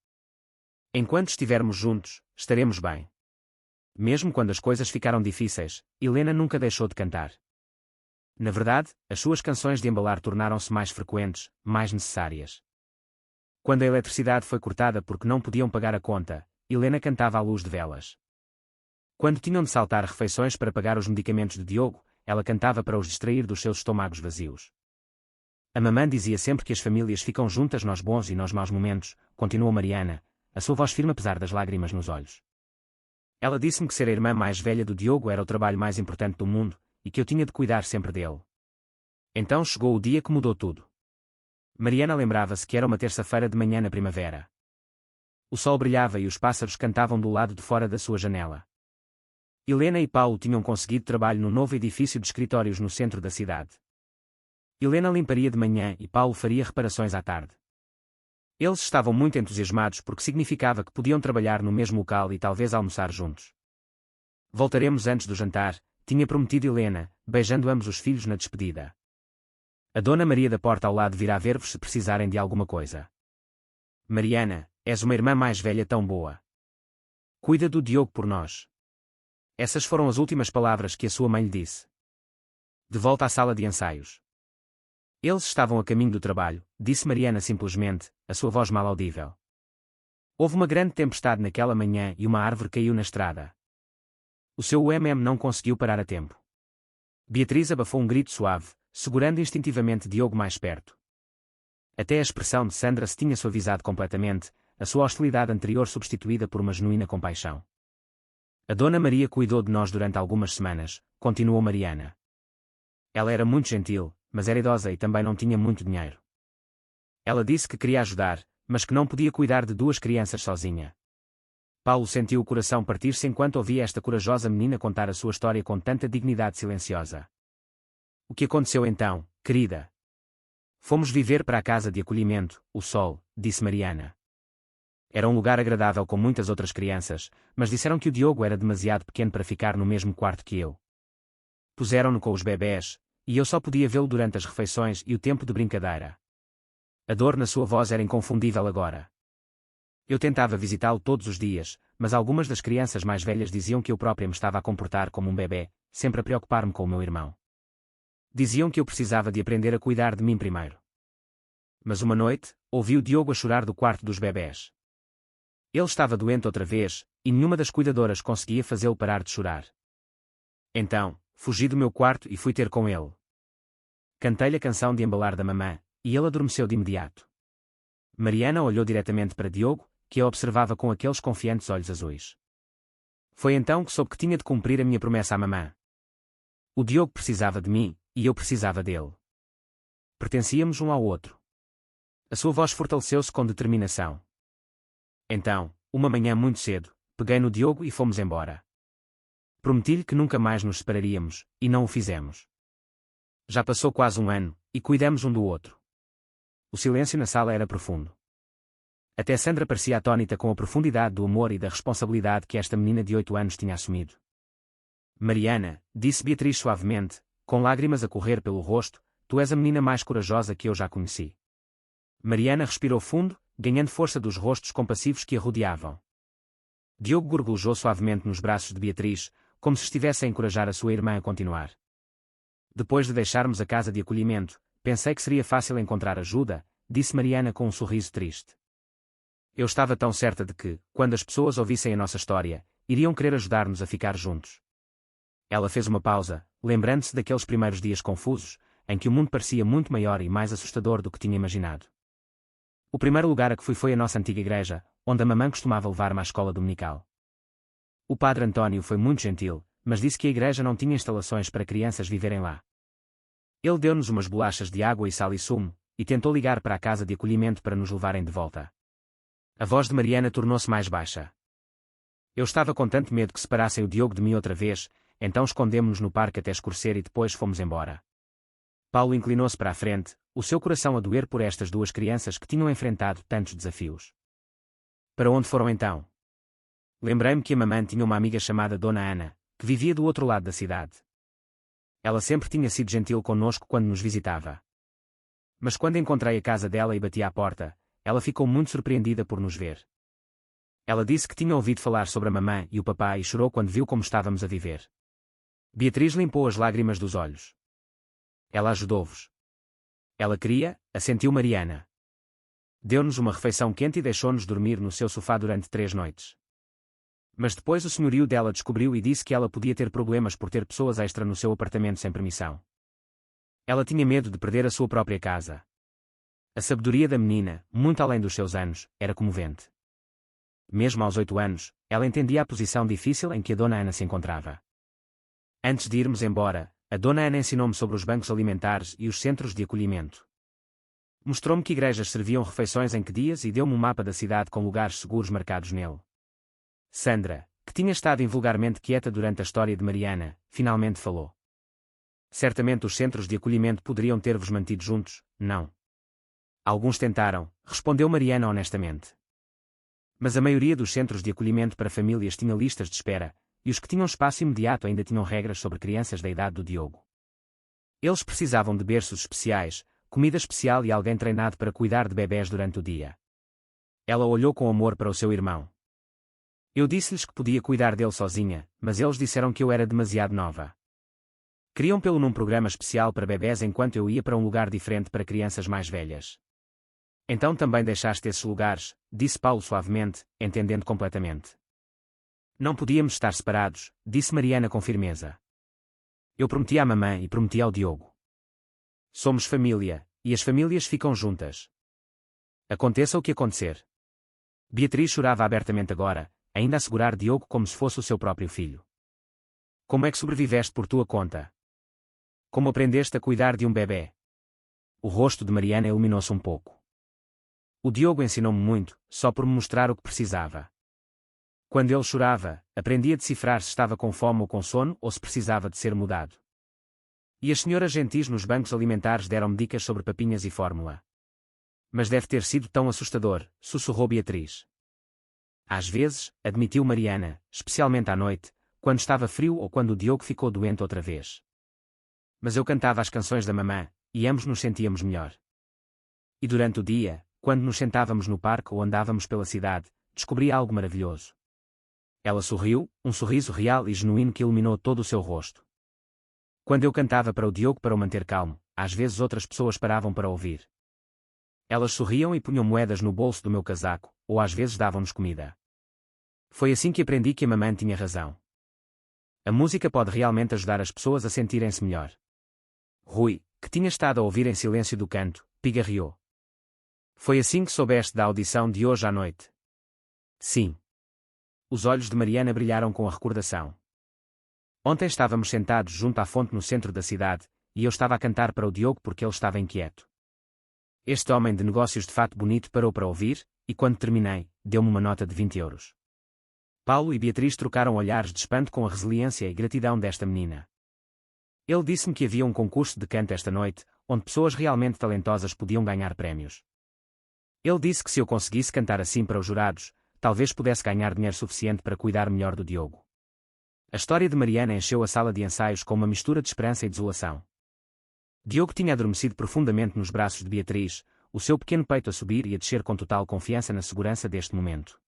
Enquanto estivermos juntos, estaremos bem. Mesmo quando as coisas ficaram difíceis, Helena nunca deixou de cantar. Na verdade, as suas canções de embalar tornaram-se mais frequentes, mais necessárias. Quando a eletricidade foi cortada porque não podiam pagar a conta, Helena cantava à luz de velas. Quando tinham de saltar refeições para pagar os medicamentos de Diogo, ela cantava para os distrair dos seus estômagos vazios. A mamã dizia sempre que as famílias ficam juntas nos bons e nos maus momentos, continuou Mariana, a sua voz firme apesar das lágrimas nos olhos. Ela disse-me que ser a irmã mais velha do Diogo era o trabalho mais importante do mundo, e que eu tinha de cuidar sempre dele. Então chegou o dia que mudou tudo. Mariana lembrava-se que era uma terça-feira de manhã na primavera. O sol brilhava e os pássaros cantavam do lado de fora da sua janela. Helena e Paulo tinham conseguido trabalho no novo edifício de escritórios no centro da cidade. Helena limparia de manhã e Paulo faria reparações à tarde. Eles estavam muito entusiasmados porque significava que podiam trabalhar no mesmo local e talvez almoçar juntos. Voltaremos antes do jantar, tinha prometido Helena, beijando ambos os filhos na despedida. A Dona Maria da porta ao lado virá ver-vos se precisarem de alguma coisa. Mariana, és uma irmã mais velha tão boa. Cuida do Diogo por nós. Essas foram as últimas palavras que a sua mãe lhe disse. De volta à sala de ensaios. Eles estavam a caminho do trabalho, disse Mariana simplesmente, a sua voz mal audível. Houve uma grande tempestade naquela manhã e uma árvore caiu na estrada. O seu UMM não conseguiu parar a tempo. Beatriz abafou um grito suave, segurando instintivamente Diogo mais perto. Até a expressão de Sandra se tinha suavizado completamente, a sua hostilidade anterior substituída por uma genuína compaixão. A Dona Maria cuidou de nós durante algumas semanas, continuou Mariana. Ela era muito gentil, mas era idosa e também não tinha muito dinheiro. Ela disse que queria ajudar, mas que não podia cuidar de 2 crianças sozinha. Paulo sentiu o coração partir-se enquanto ouvia esta corajosa menina contar a sua história com tanta dignidade silenciosa. O que aconteceu então, querida? Fomos viver para a casa de acolhimento, o Sol, disse Mariana. Era um lugar agradável com muitas outras crianças, mas disseram que o Diogo era demasiado pequeno para ficar no mesmo quarto que eu. Puseram-no com os bebés, e eu só podia vê-lo durante as refeições e o tempo de brincadeira. A dor na sua voz era inconfundível agora. Eu tentava visitá-lo todos os dias, mas algumas das crianças mais velhas diziam que eu própria me estava a comportar como um bebé, sempre a preocupar-me com o meu irmão. Diziam que eu precisava de aprender a cuidar de mim primeiro. Mas uma noite, ouvi o Diogo a chorar do quarto dos bebés. Ele estava doente outra vez, e nenhuma das cuidadoras conseguia fazê-lo parar de chorar. Então, fugi do meu quarto e fui ter com ele. Cantei-lhe a canção de embalar da mamã, e ele adormeceu de imediato. Mariana olhou diretamente para Diogo, que a observava com aqueles confiantes olhos azuis. Foi então que soube que tinha de cumprir a minha promessa à mamã. O Diogo precisava de mim, e eu precisava dele. Pertencíamos um ao outro. A sua voz fortaleceu-se com determinação. Então, uma manhã muito cedo, peguei no Diogo e fomos embora. Prometi-lhe que nunca mais nos separaríamos, e não o fizemos. Já passou quase um ano, e cuidamos um do outro. O silêncio na sala era profundo. Até Sandra parecia atônita com a profundidade do amor e da responsabilidade que esta menina de 8 anos tinha assumido. Mariana, disse Beatriz suavemente, com lágrimas a correr pelo rosto, tu és a menina mais corajosa que eu já conheci. Mariana respirou fundo, ganhando força dos rostos compassivos que a rodeavam. Diogo gorgolejou suavemente nos braços de Beatriz, como se estivesse a encorajar a sua irmã a continuar. Depois de deixarmos a casa de acolhimento, pensei que seria fácil encontrar ajuda, disse Mariana com um sorriso triste. Eu estava tão certa de que, quando as pessoas ouvissem a nossa história, iriam querer ajudar-nos a ficar juntos. Ela fez uma pausa, lembrando-se daqueles primeiros dias confusos, em que o mundo parecia muito maior e mais assustador do que tinha imaginado. O primeiro lugar a que fui foi a nossa antiga igreja, onde a mamã costumava levar-me à escola dominical. O padre António foi muito gentil, mas disse que a igreja não tinha instalações para crianças viverem lá. Ele deu-nos umas bolachas de água e sal e sumo, e tentou ligar para a casa de acolhimento para nos levarem de volta. A voz de Mariana tornou-se mais baixa. Eu estava com tanto medo que separassem o Diogo de mim outra vez, então escondemo-nos no parque até escurecer e depois fomos embora. Paulo inclinou-se para a frente, o seu coração a doer por estas duas crianças que tinham enfrentado tantos desafios. Para onde foram então? Lembrei-me que a mamã tinha uma amiga chamada Dona Ana, que vivia do outro lado da cidade. Ela sempre tinha sido gentil conosco quando nos visitava. Mas quando encontrei a casa dela e bati à porta, ela ficou muito surpreendida por nos ver. Ela disse que tinha ouvido falar sobre a mamã e o papai e chorou quando viu como estávamos a viver. Beatriz limpou as lágrimas dos olhos. Ela ajudou-vos. Ela queria, assentiu Mariana. Deu-nos uma refeição quente e deixou-nos dormir no seu sofá durante 3 noites. Mas depois o senhorio dela descobriu e disse que ela podia ter problemas por ter pessoas extra no seu apartamento sem permissão. Ela tinha medo de perder a sua própria casa. A sabedoria da menina, muito além dos seus anos, era comovente. Mesmo aos 8 anos, ela entendia a posição difícil em que a Dona Ana se encontrava. Antes de irmos embora, a Dona Ana ensinou-me sobre os bancos alimentares e os centros de acolhimento. Mostrou-me que igrejas serviam refeições em que dias e deu-me um mapa da cidade com lugares seguros marcados nele. Sandra, que tinha estado invulgarmente quieta durante a história de Mariana, finalmente falou. Certamente os centros de acolhimento poderiam ter-vos mantido juntos, não? Alguns tentaram, respondeu Mariana honestamente. Mas a maioria dos centros de acolhimento para famílias tinha listas de espera, e os que tinham espaço imediato ainda tinham regras sobre crianças da idade do Diogo. Eles precisavam de berços especiais, comida especial e alguém treinado para cuidar de bebés durante o dia. Ela olhou com amor para o seu irmão. Eu disse-lhes que podia cuidar dele sozinha, mas eles disseram que eu era demasiado nova. Queriam pô-lo num programa especial para bebés enquanto eu ia para um lugar diferente para crianças mais velhas. Então também deixaste esses lugares, disse Paulo suavemente, entendendo completamente. Não podíamos estar separados, disse Mariana com firmeza. Eu prometi à mamãe e prometi ao Diogo. Somos família, e as famílias ficam juntas. Aconteça o que acontecer. Beatriz chorava abertamente agora, ainda a segurar Diogo como se fosse o seu próprio filho. Como é que sobreviveste por tua conta? Como aprendeste a cuidar de um bebê? O rosto de Mariana iluminou-se um pouco. O Diogo ensinou-me muito, só por me mostrar o que precisava. Quando ele chorava, aprendi a decifrar se estava com fome ou com sono ou se precisava de ser mudado. E as senhoras gentis nos bancos alimentares deram-me dicas sobre papinhas e fórmula. Mas deve ter sido tão assustador, sussurrou Beatriz. Às vezes, admitiu Mariana, especialmente à noite, quando estava frio ou quando o Diogo ficou doente outra vez. Mas eu cantava as canções da mamã, e ambos nos sentíamos melhor. E durante o dia, quando nos sentávamos no parque ou andávamos pela cidade, descobri algo maravilhoso. Ela sorriu, um sorriso real e genuíno que iluminou todo o seu rosto. Quando eu cantava para o Diogo para o manter calmo, às vezes outras pessoas paravam para ouvir. Elas sorriam e punham moedas no bolso do meu casaco, ou às vezes davam-nos comida. Foi assim que aprendi que a mamã tinha razão. A música pode realmente ajudar as pessoas a sentirem-se melhor. Rui, que tinha estado a ouvir em silêncio do canto, pigarreou. Foi assim que soubeste da audição de hoje à noite? Sim. Os olhos de Mariana brilharam com a recordação. Ontem estávamos sentados junto à fonte no centro da cidade, e eu estava a cantar para o Diogo porque ele estava inquieto. Este homem de negócios de fato bonito parou para ouvir, e quando terminei, deu-me uma nota de 20 euros. Paulo e Beatriz trocaram olhares de espanto com a resiliência e gratidão desta menina. Ele disse-me que havia um concurso de canto esta noite, onde pessoas realmente talentosas podiam ganhar prémios. Ele disse que se eu conseguisse cantar assim para os jurados, talvez pudesse ganhar dinheiro suficiente para cuidar melhor do Diogo. A história de Mariana encheu a sala de ensaios com uma mistura de esperança e desolação. Diogo tinha adormecido profundamente nos braços de Beatriz, o seu pequeno peito a subir e a descer com total confiança na segurança deste momento.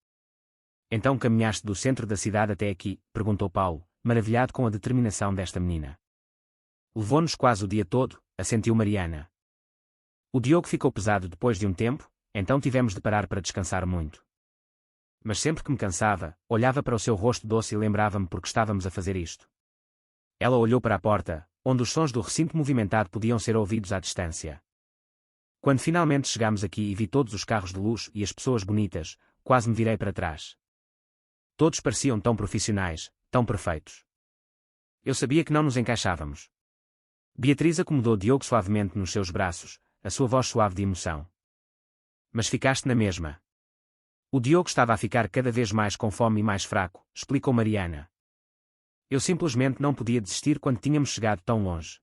Então caminhaste do centro da cidade até aqui? Perguntou Paulo, maravilhado com a determinação desta menina. Levou-nos quase o dia todo, assentiu Mariana. O Diogo ficou pesado depois de um tempo, então tivemos de parar para descansar muito. Mas sempre que me cansava, olhava para o seu rosto doce e lembrava-me por que estávamos a fazer isto. Ela olhou para a porta, onde os sons do recinto movimentado podiam ser ouvidos à distância. Quando finalmente chegámos aqui e vi todos os carros de luxo e as pessoas bonitas, quase me virei para trás. Todos pareciam tão profissionais, tão perfeitos. Eu sabia que não nos encaixávamos. Beatriz acomodou Diogo suavemente nos seus braços, a sua voz suave de emoção. Mas ficaste na mesma. O Diogo estava a ficar cada vez mais com fome e mais fraco, explicou Mariana. Eu simplesmente não podia desistir quando tínhamos chegado tão longe.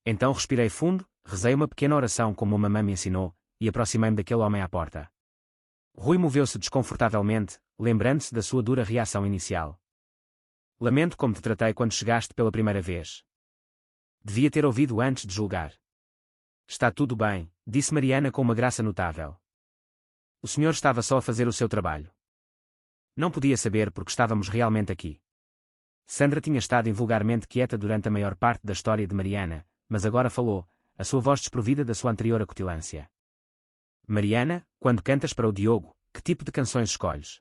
Então respirei fundo, rezei uma pequena oração como a mamãe me ensinou, e aproximei-me daquele homem à porta. Rui moveu-se desconfortavelmente, lembrando-se da sua dura reação inicial. Lamento como te tratei quando chegaste pela primeira vez. Devia ter ouvido antes de julgar. Está tudo bem, disse Mariana com uma graça notável. O senhor estava só a fazer o seu trabalho. Não podia saber porque estávamos realmente aqui. Sandra tinha estado invulgarmente quieta durante a maior parte da história de Mariana, mas agora falou, a sua voz desprovida da sua anterior acutilância. Mariana, quando cantas para o Diogo, que tipo de canções escolhes?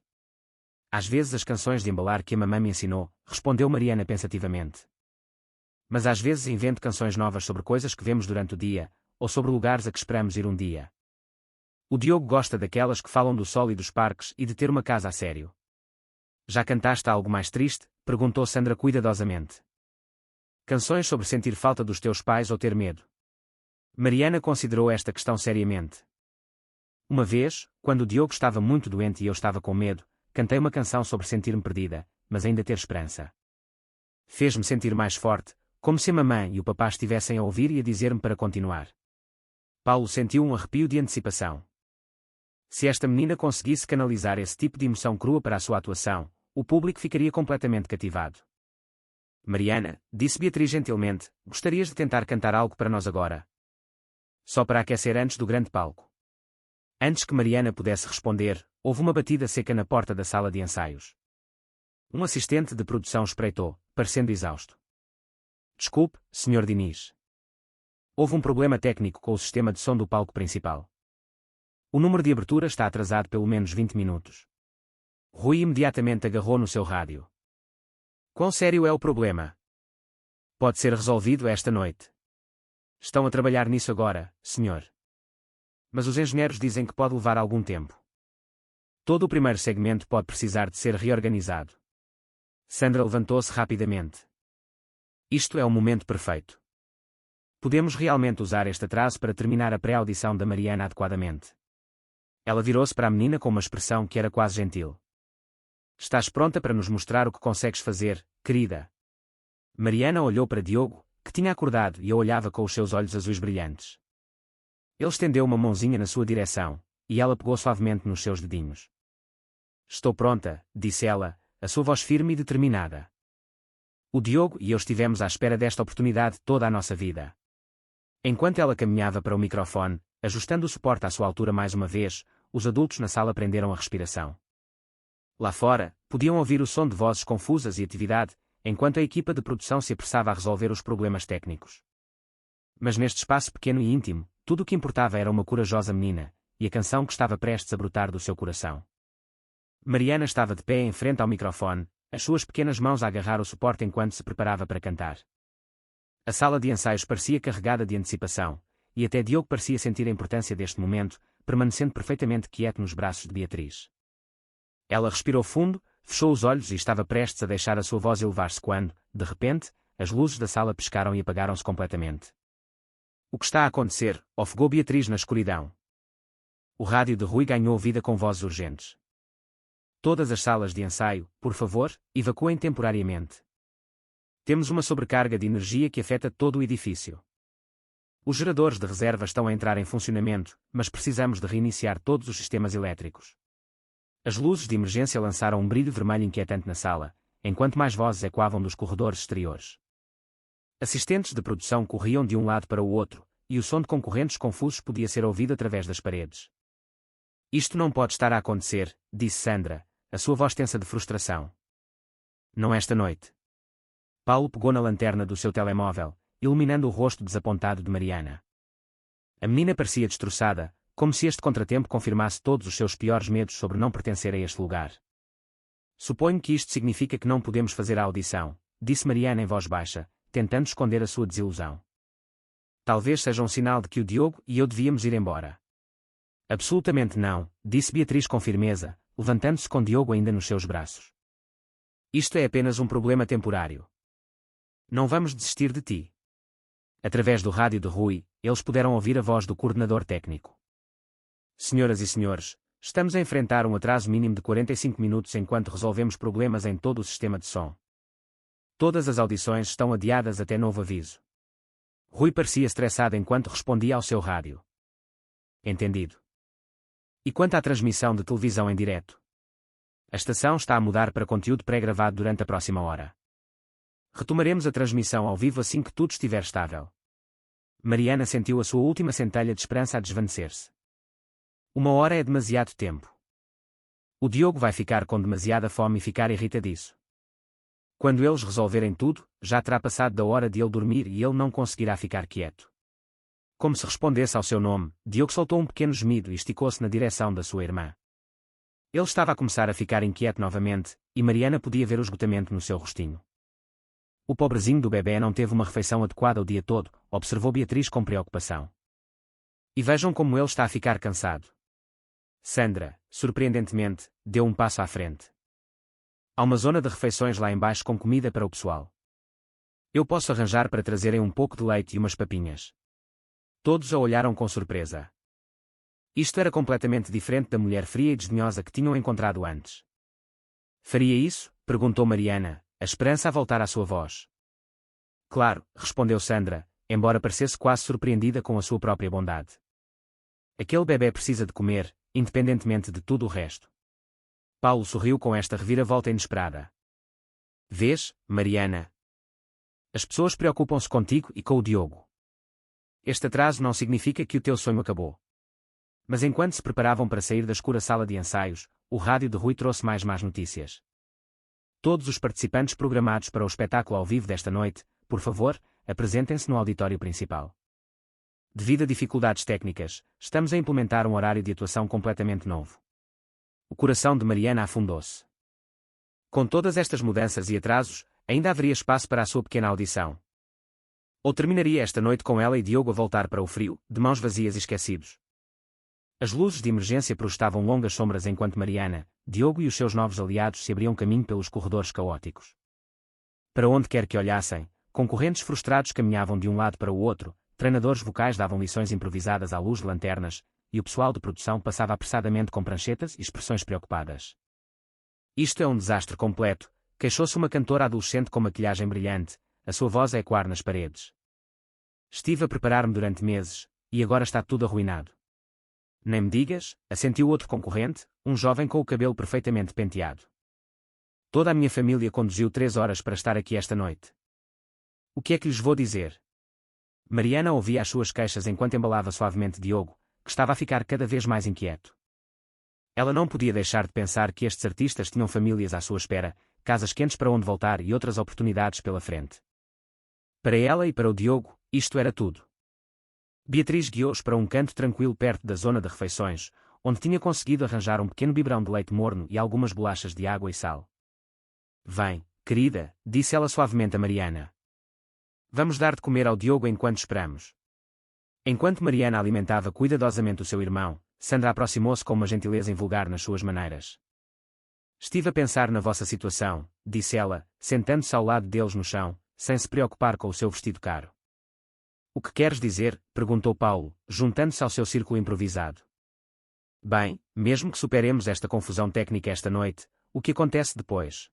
Às vezes as canções de embalar que a mamãe me ensinou, respondeu Mariana pensativamente. Mas às vezes invento canções novas sobre coisas que vemos durante o dia, ou sobre lugares a que esperamos ir um dia. O Diogo gosta daquelas que falam do sol e dos parques e de ter uma casa a sério. Já cantaste algo mais triste? Perguntou Sandra cuidadosamente. Canções sobre sentir falta dos teus pais ou ter medo. Mariana considerou esta questão seriamente. Uma vez, quando o Diogo estava muito doente e eu estava com medo, cantei uma canção sobre sentir-me perdida, mas ainda ter esperança. Fez-me sentir mais forte, como se a mamãe e o papá estivessem a ouvir e a dizer-me para continuar. Paulo sentiu um arrepio de antecipação. Se esta menina conseguisse canalizar esse tipo de emoção crua para a sua atuação, o público ficaria completamente cativado. Mariana, disse Beatriz gentilmente, gostarias de tentar cantar algo para nós agora? Só para aquecer antes do grande palco. Antes que Mariana pudesse responder, houve uma batida seca na porta da sala de ensaios. Um assistente de produção espreitou, parecendo exausto. Desculpe, Sr. Diniz. Houve um problema técnico com o sistema de som do palco principal. O número de abertura está atrasado pelo menos 20 minutos. Rui imediatamente agarrou no seu rádio. Quão sério é o problema? Pode ser resolvido esta noite. Estão a trabalhar nisso agora, senhor. Mas os engenheiros dizem que pode levar algum tempo. Todo o primeiro segmento pode precisar de ser reorganizado. Sandra levantou-se rapidamente. Isto é o momento perfeito. Podemos realmente usar este atraso para terminar a pré-audição da Mariana adequadamente. Ela virou-se para a menina com uma expressão que era quase gentil. Estás pronta para nos mostrar o que consegues fazer, querida? Mariana olhou para Diogo, que tinha acordado e a olhava com os seus olhos azuis brilhantes. Ele estendeu uma mãozinha na sua direção, e ela pegou suavemente nos seus dedinhos. Estou pronta, disse ela, a sua voz firme e determinada. O Diogo e eu estivemos à espera desta oportunidade toda a nossa vida. Enquanto ela caminhava para o microfone, ajustando o suporte à sua altura mais uma vez, os adultos na sala prenderam a respiração. Lá fora, podiam ouvir o som de vozes confusas e atividade, enquanto a equipa de produção se apressava a resolver os problemas técnicos. Mas neste espaço pequeno e íntimo, tudo o que importava era uma corajosa menina, e a canção que estava prestes a brotar do seu coração. Mariana estava de pé em frente ao microfone, as suas pequenas mãos a agarrar o suporte enquanto se preparava para cantar. A sala de ensaios parecia carregada de antecipação, e até Diogo parecia sentir a importância deste momento, permanecendo perfeitamente quieto nos braços de Beatriz. Ela respirou fundo, fechou os olhos e estava prestes a deixar a sua voz elevar-se quando, de repente, as luzes da sala piscaram e apagaram-se completamente. O que está a acontecer? Ofegou Beatriz na escuridão. O rádio de Rui ganhou vida com vozes urgentes. Todas as salas de ensaio, por favor, evacuem temporariamente. Temos uma sobrecarga de energia que afeta todo o edifício. Os geradores de reserva estão a entrar em funcionamento, mas precisamos de reiniciar todos os sistemas elétricos. As luzes de emergência lançaram um brilho vermelho inquietante na sala, enquanto mais vozes ecoavam dos corredores exteriores. Assistentes de produção corriam de um lado para o outro, e o som de concorrentes confusos podia ser ouvido através das paredes. Isto não pode estar a acontecer, disse Sandra, a sua voz tensa de frustração. Não esta noite. Paulo pegou na lanterna do seu telemóvel, iluminando o rosto desapontado de Mariana. A menina parecia destroçada, como se este contratempo confirmasse todos os seus piores medos sobre não pertencer a este lugar. Suponho que isto significa que não podemos fazer a audição, disse Mariana em voz baixa, tentando esconder a sua desilusão. Talvez seja um sinal de que o Diogo e eu devíamos ir embora. Absolutamente não, disse Beatriz com firmeza, levantando-se com Diogo ainda nos seus braços. Isto é apenas um problema temporário. Não vamos desistir de ti. Através do rádio de Rui, eles puderam ouvir a voz do coordenador técnico. Senhoras e senhores, estamos a enfrentar um atraso mínimo de 45 minutos enquanto resolvemos problemas em todo o sistema de som. Todas as audições estão adiadas até novo aviso. Rui parecia estressado enquanto respondia ao seu rádio. Entendido. E quanto à transmissão de televisão em direto? A estação está a mudar para conteúdo pré-gravado durante a próxima hora. Retomaremos a transmissão ao vivo assim que tudo estiver estável. Mariana sentiu a sua última centelha de esperança a desvanecer-se. Uma hora é demasiado tempo. O Diogo vai ficar com demasiada fome e ficar irritadiço. Quando eles resolverem tudo, já terá passado da hora de ele dormir e ele não conseguirá ficar quieto. Como se respondesse ao seu nome, Diogo soltou um pequeno gemido e esticou-se na direção da sua irmã. Ele estava a começar a ficar inquieto novamente, e Mariana podia ver o esgotamento no seu rostinho. O pobrezinho do bebê não teve uma refeição adequada o dia todo, observou Beatriz com preocupação. E vejam como ele está a ficar cansado. Sandra, surpreendentemente, deu um passo à frente. Há uma zona de refeições lá embaixo com comida para o pessoal. Eu posso arranjar para trazerem um pouco de leite e umas papinhas. Todos a olharam com surpresa. Isto era completamente diferente da mulher fria e desdenhosa que tinham encontrado antes. Faria isso? Perguntou Mariana, a esperança a voltar à sua voz. Claro, respondeu Sandra, embora parecesse quase surpreendida com a sua própria bondade. Aquele bebê precisa de comer, independentemente de tudo o resto. Paulo sorriu com esta reviravolta inesperada. Vês, Mariana? As pessoas preocupam-se contigo e com o Diogo. Este atraso não significa que o teu sonho acabou. Mas enquanto se preparavam para sair da escura sala de ensaios, o rádio de Rui trouxe mais más notícias. Todos os participantes programados para o espetáculo ao vivo desta noite, por favor, apresentem-se no auditório principal. Devido a dificuldades técnicas, estamos a implementar um horário de atuação completamente novo. O coração de Mariana afundou-se. Com todas estas mudanças e atrasos, ainda haveria espaço para a sua pequena audição. Ou terminaria esta noite com ela e Diogo a voltar para o frio, de mãos vazias e esquecidos. As luzes de emergência projetavam longas sombras enquanto Mariana, Diogo e os seus novos aliados se abriam caminho pelos corredores caóticos. Para onde quer que olhassem, concorrentes frustrados caminhavam de um lado para o outro, treinadores vocais davam lições improvisadas à luz de lanternas, e o pessoal de produção passava apressadamente com pranchetas e expressões preocupadas. Isto é um desastre completo, queixou-se uma cantora adolescente com maquilhagem brilhante, a sua voz a ecoar nas paredes. Estive a preparar-me durante meses, e agora está tudo arruinado. Nem me digas, assentiu outro concorrente, um jovem com o cabelo perfeitamente penteado. Toda a minha família conduziu 3 horas para estar aqui esta noite. O que é que lhes vou dizer? Mariana ouvia as suas queixas enquanto embalava suavemente Diogo, que estava a ficar cada vez mais inquieto. Ela não podia deixar de pensar que estes artistas tinham famílias à sua espera, casas quentes para onde voltar e outras oportunidades pela frente. Para ela e para o Diogo, isto era tudo. Beatriz guiou-os para um canto tranquilo perto da zona de refeições, onde tinha conseguido arranjar um pequeno biberão de leite morno e algumas bolachas de água e sal. Vem, querida, disse ela suavemente a Mariana. Vamos dar de comer ao Diogo enquanto esperamos. Enquanto Mariana alimentava cuidadosamente o seu irmão, Sandra aproximou-se com uma gentileza invulgar nas suas maneiras. Estive a pensar na vossa situação, disse ela, sentando-se ao lado deles no chão, sem se preocupar com o seu vestido caro. O que queres dizer? Perguntou Paulo, juntando-se ao seu círculo improvisado. Bem, mesmo que superemos esta confusão técnica esta noite, o que acontece depois?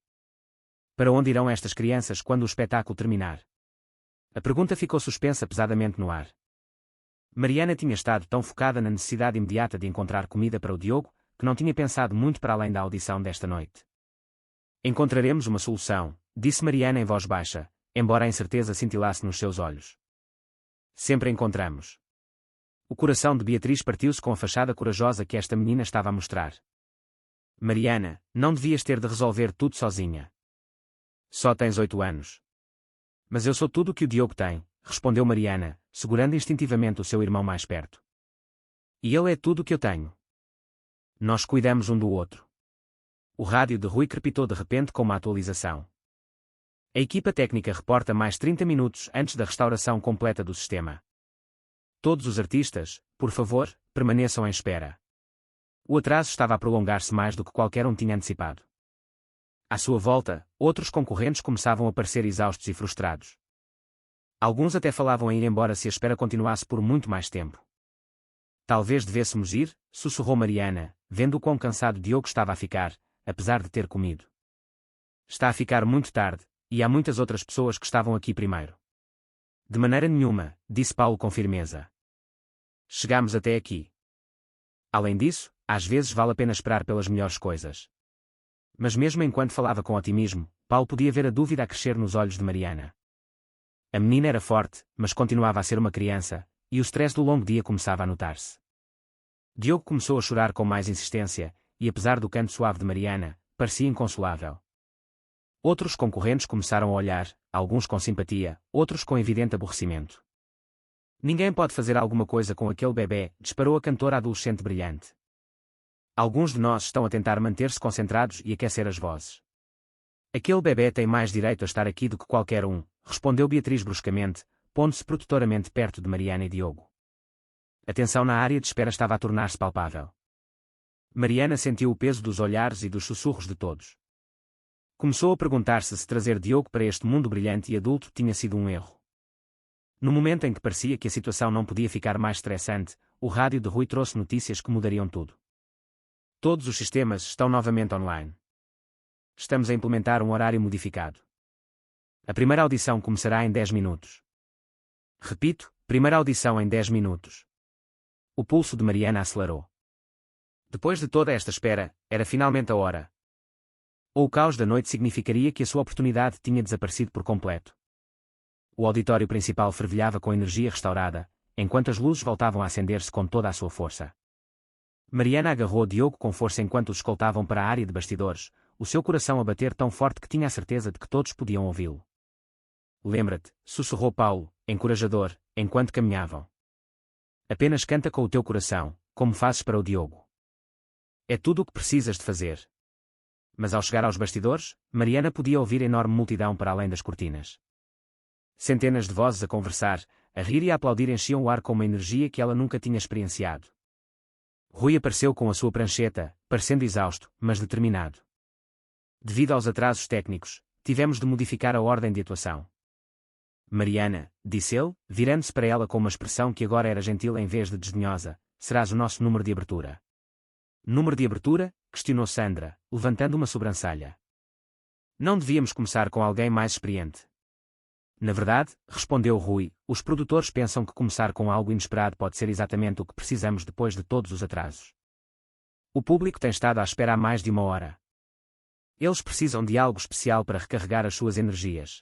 Para onde irão estas crianças quando o espetáculo terminar? A pergunta ficou suspensa pesadamente no ar. Mariana tinha estado tão focada na necessidade imediata de encontrar comida para o Diogo, que não tinha pensado muito para além da audição desta noite. Encontraremos uma solução, disse Mariana em voz baixa, embora a incerteza cintilasse nos seus olhos. Sempre encontramos. O coração de Beatriz partiu-se com a fachada corajosa que esta menina estava a mostrar. Mariana, não devias ter de resolver tudo sozinha. Só tens 8 anos. Mas eu sou tudo o que o Diogo tem, respondeu Mariana, segurando instintivamente o seu irmão mais perto. E ele é tudo o que eu tenho. Nós cuidamos um do outro. O rádio de Rui crepitou de repente com uma atualização. A equipa técnica reporta mais 30 minutos antes da restauração completa do sistema. Todos os artistas, por favor, permaneçam em espera. O atraso estava a prolongar-se mais do que qualquer um tinha antecipado. À sua volta, outros concorrentes começavam a parecer exaustos e frustrados. Alguns até falavam em ir embora se a espera continuasse por muito mais tempo. Talvez devêssemos ir, sussurrou Mariana, vendo o quão cansado Diogo estava a ficar, apesar de ter comido. Está a ficar muito tarde, e há muitas outras pessoas que estavam aqui primeiro. De maneira nenhuma, disse Paulo com firmeza. Chegamos até aqui. Além disso, às vezes vale a pena esperar pelas melhores coisas. Mas mesmo enquanto falava com otimismo, Paulo podia ver a dúvida a crescer nos olhos de Mariana. A menina era forte, mas continuava a ser uma criança, e o stress do longo dia começava a notar-se. Diogo começou a chorar com mais insistência, e apesar do canto suave de Mariana, parecia inconsolável. Outros concorrentes começaram a olhar, alguns com simpatia, outros com evidente aborrecimento. Ninguém pode fazer alguma coisa com aquele bebê, disparou a cantora adolescente brilhante. Alguns de nós estão a tentar manter-se concentrados e aquecer as vozes. Aquele bebê tem mais direito a estar aqui do que qualquer um, respondeu Beatriz bruscamente, pondo-se protetoramente perto de Mariana e Diogo. A tensão na área de espera estava a tornar-se palpável. Mariana sentiu o peso dos olhares e dos sussurros de todos. Começou a perguntar-se se trazer Diogo para este mundo brilhante e adulto tinha sido um erro. No momento em que parecia que a situação não podia ficar mais estressante, o rádio de Rui trouxe notícias que mudariam tudo. Todos os sistemas estão novamente online. Estamos a implementar um horário modificado. A primeira audição começará em 10 minutos. Repito, primeira audição em 10 minutos. O pulso de Mariana acelerou. Depois de toda esta espera, era finalmente a hora. Ou o caos da noite significaria que a sua oportunidade tinha desaparecido por completo. O auditório principal fervilhava com energia restaurada, enquanto as luzes voltavam a acender-se com toda a sua força. Mariana agarrou Diogo com força enquanto os escoltavam para a área de bastidores, o seu coração a bater tão forte que tinha a certeza de que todos podiam ouvi-lo. Lembra-te, sussurrou Paulo, encorajador, enquanto caminhavam. Apenas canta com o teu coração, como fazes para o Diogo. É tudo o que precisas de fazer. Mas ao chegar aos bastidores, Mariana podia ouvir a enorme multidão para além das cortinas. Centenas de vozes a conversar, a rir e a aplaudir enchiam o ar com uma energia que ela nunca tinha experienciado. Rui apareceu com a sua prancheta, parecendo exausto, mas determinado. Devido aos atrasos técnicos, tivemos de modificar a ordem de atuação. Mariana, disse ele, virando-se para ela com uma expressão que agora era gentil em vez de desdenhosa, serás o nosso número de abertura. Número de abertura? Questionou Sandra, levantando uma sobrancelha. Não devíamos começar com alguém mais experiente. Na verdade, respondeu Rui, os produtores pensam que começar com algo inesperado pode ser exatamente o que precisamos depois de todos os atrasos. O público tem estado à espera há mais de 1 hora. Eles precisam de algo especial para recarregar as suas energias.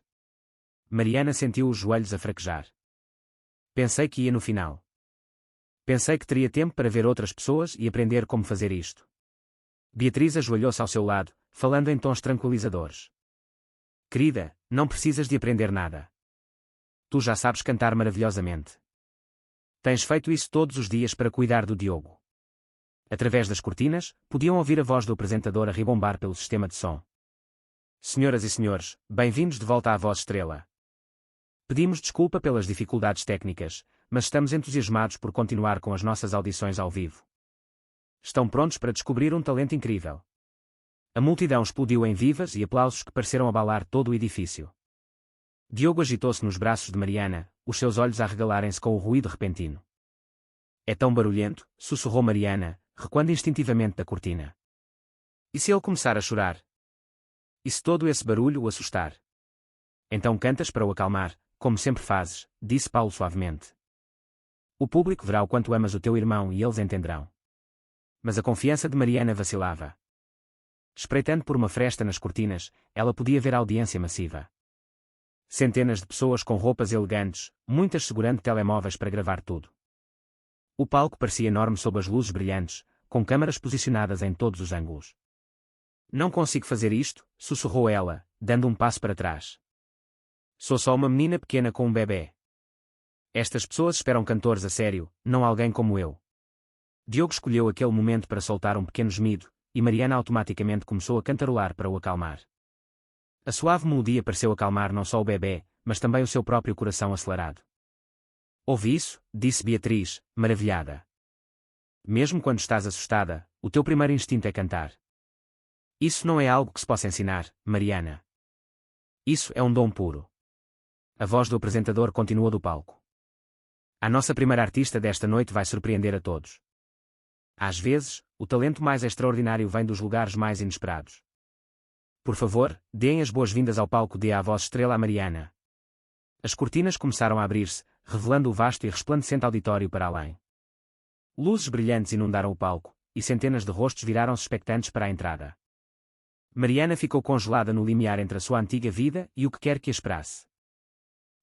Mariana sentiu os joelhos a fraquejar. Pensei que ia no final. Pensei que teria tempo para ver outras pessoas e aprender como fazer isto. Beatriz ajoelhou-se ao seu lado, falando em tons tranquilizadores. Querida, não precisas de aprender nada. Tu já sabes cantar maravilhosamente. Tens feito isso todos os dias para cuidar do Diogo. Através das cortinas, podiam ouvir a voz do apresentador a ribombar pelo sistema de som. Senhoras e senhores, bem-vindos de volta à Voz Estrela. Pedimos desculpa pelas dificuldades técnicas, mas estamos entusiasmados por continuar com as nossas audições ao vivo. Estão prontos para descobrir um talento incrível. A multidão explodiu em vivas e aplausos que pareceram abalar todo o edifício. Diogo agitou-se nos braços de Mariana, os seus olhos a arregalarem-se com o ruído repentino. É tão barulhento, sussurrou Mariana, recuando instintivamente da cortina. E se ele começar a chorar? E se todo esse barulho o assustar? Então cantas para o acalmar, como sempre fazes, disse Paulo suavemente. O público verá o quanto amas o teu irmão e eles entenderão. Mas a confiança de Mariana vacilava. Espreitando por uma fresta nas cortinas, ela podia ver a audiência massiva. Centenas de pessoas com roupas elegantes, muitas segurando telemóveis para gravar tudo. O palco parecia enorme sob as luzes brilhantes, com câmaras posicionadas em todos os ângulos. Não consigo fazer isto, sussurrou ela, dando um passo para trás. Sou só uma menina pequena com um bebê. Estas pessoas esperam cantores a sério, não alguém como eu. Diogo escolheu aquele momento para soltar um pequeno gemido, e Mariana automaticamente começou a cantarolar para o acalmar. A suave melodia pareceu acalmar não só o bebê, mas também o seu próprio coração acelerado. Ouve isso? Disse Beatriz, maravilhada. Mesmo quando estás assustada, o teu primeiro instinto é cantar. Isso não é algo que se possa ensinar, Mariana. Isso é um dom puro. A voz do apresentador continuou do palco. A nossa primeira artista desta noite vai surpreender a todos. Às vezes, o talento mais extraordinário vem dos lugares mais inesperados. Por favor, deem as boas-vindas ao palco de A Voz Estrela a Mariana. As cortinas começaram a abrir-se, revelando o vasto e resplandecente auditório para além. Luzes brilhantes inundaram o palco, e centenas de rostos viraram-se expectantes para a entrada. Mariana ficou congelada no limiar entre a sua antiga vida e o que quer que a esperasse.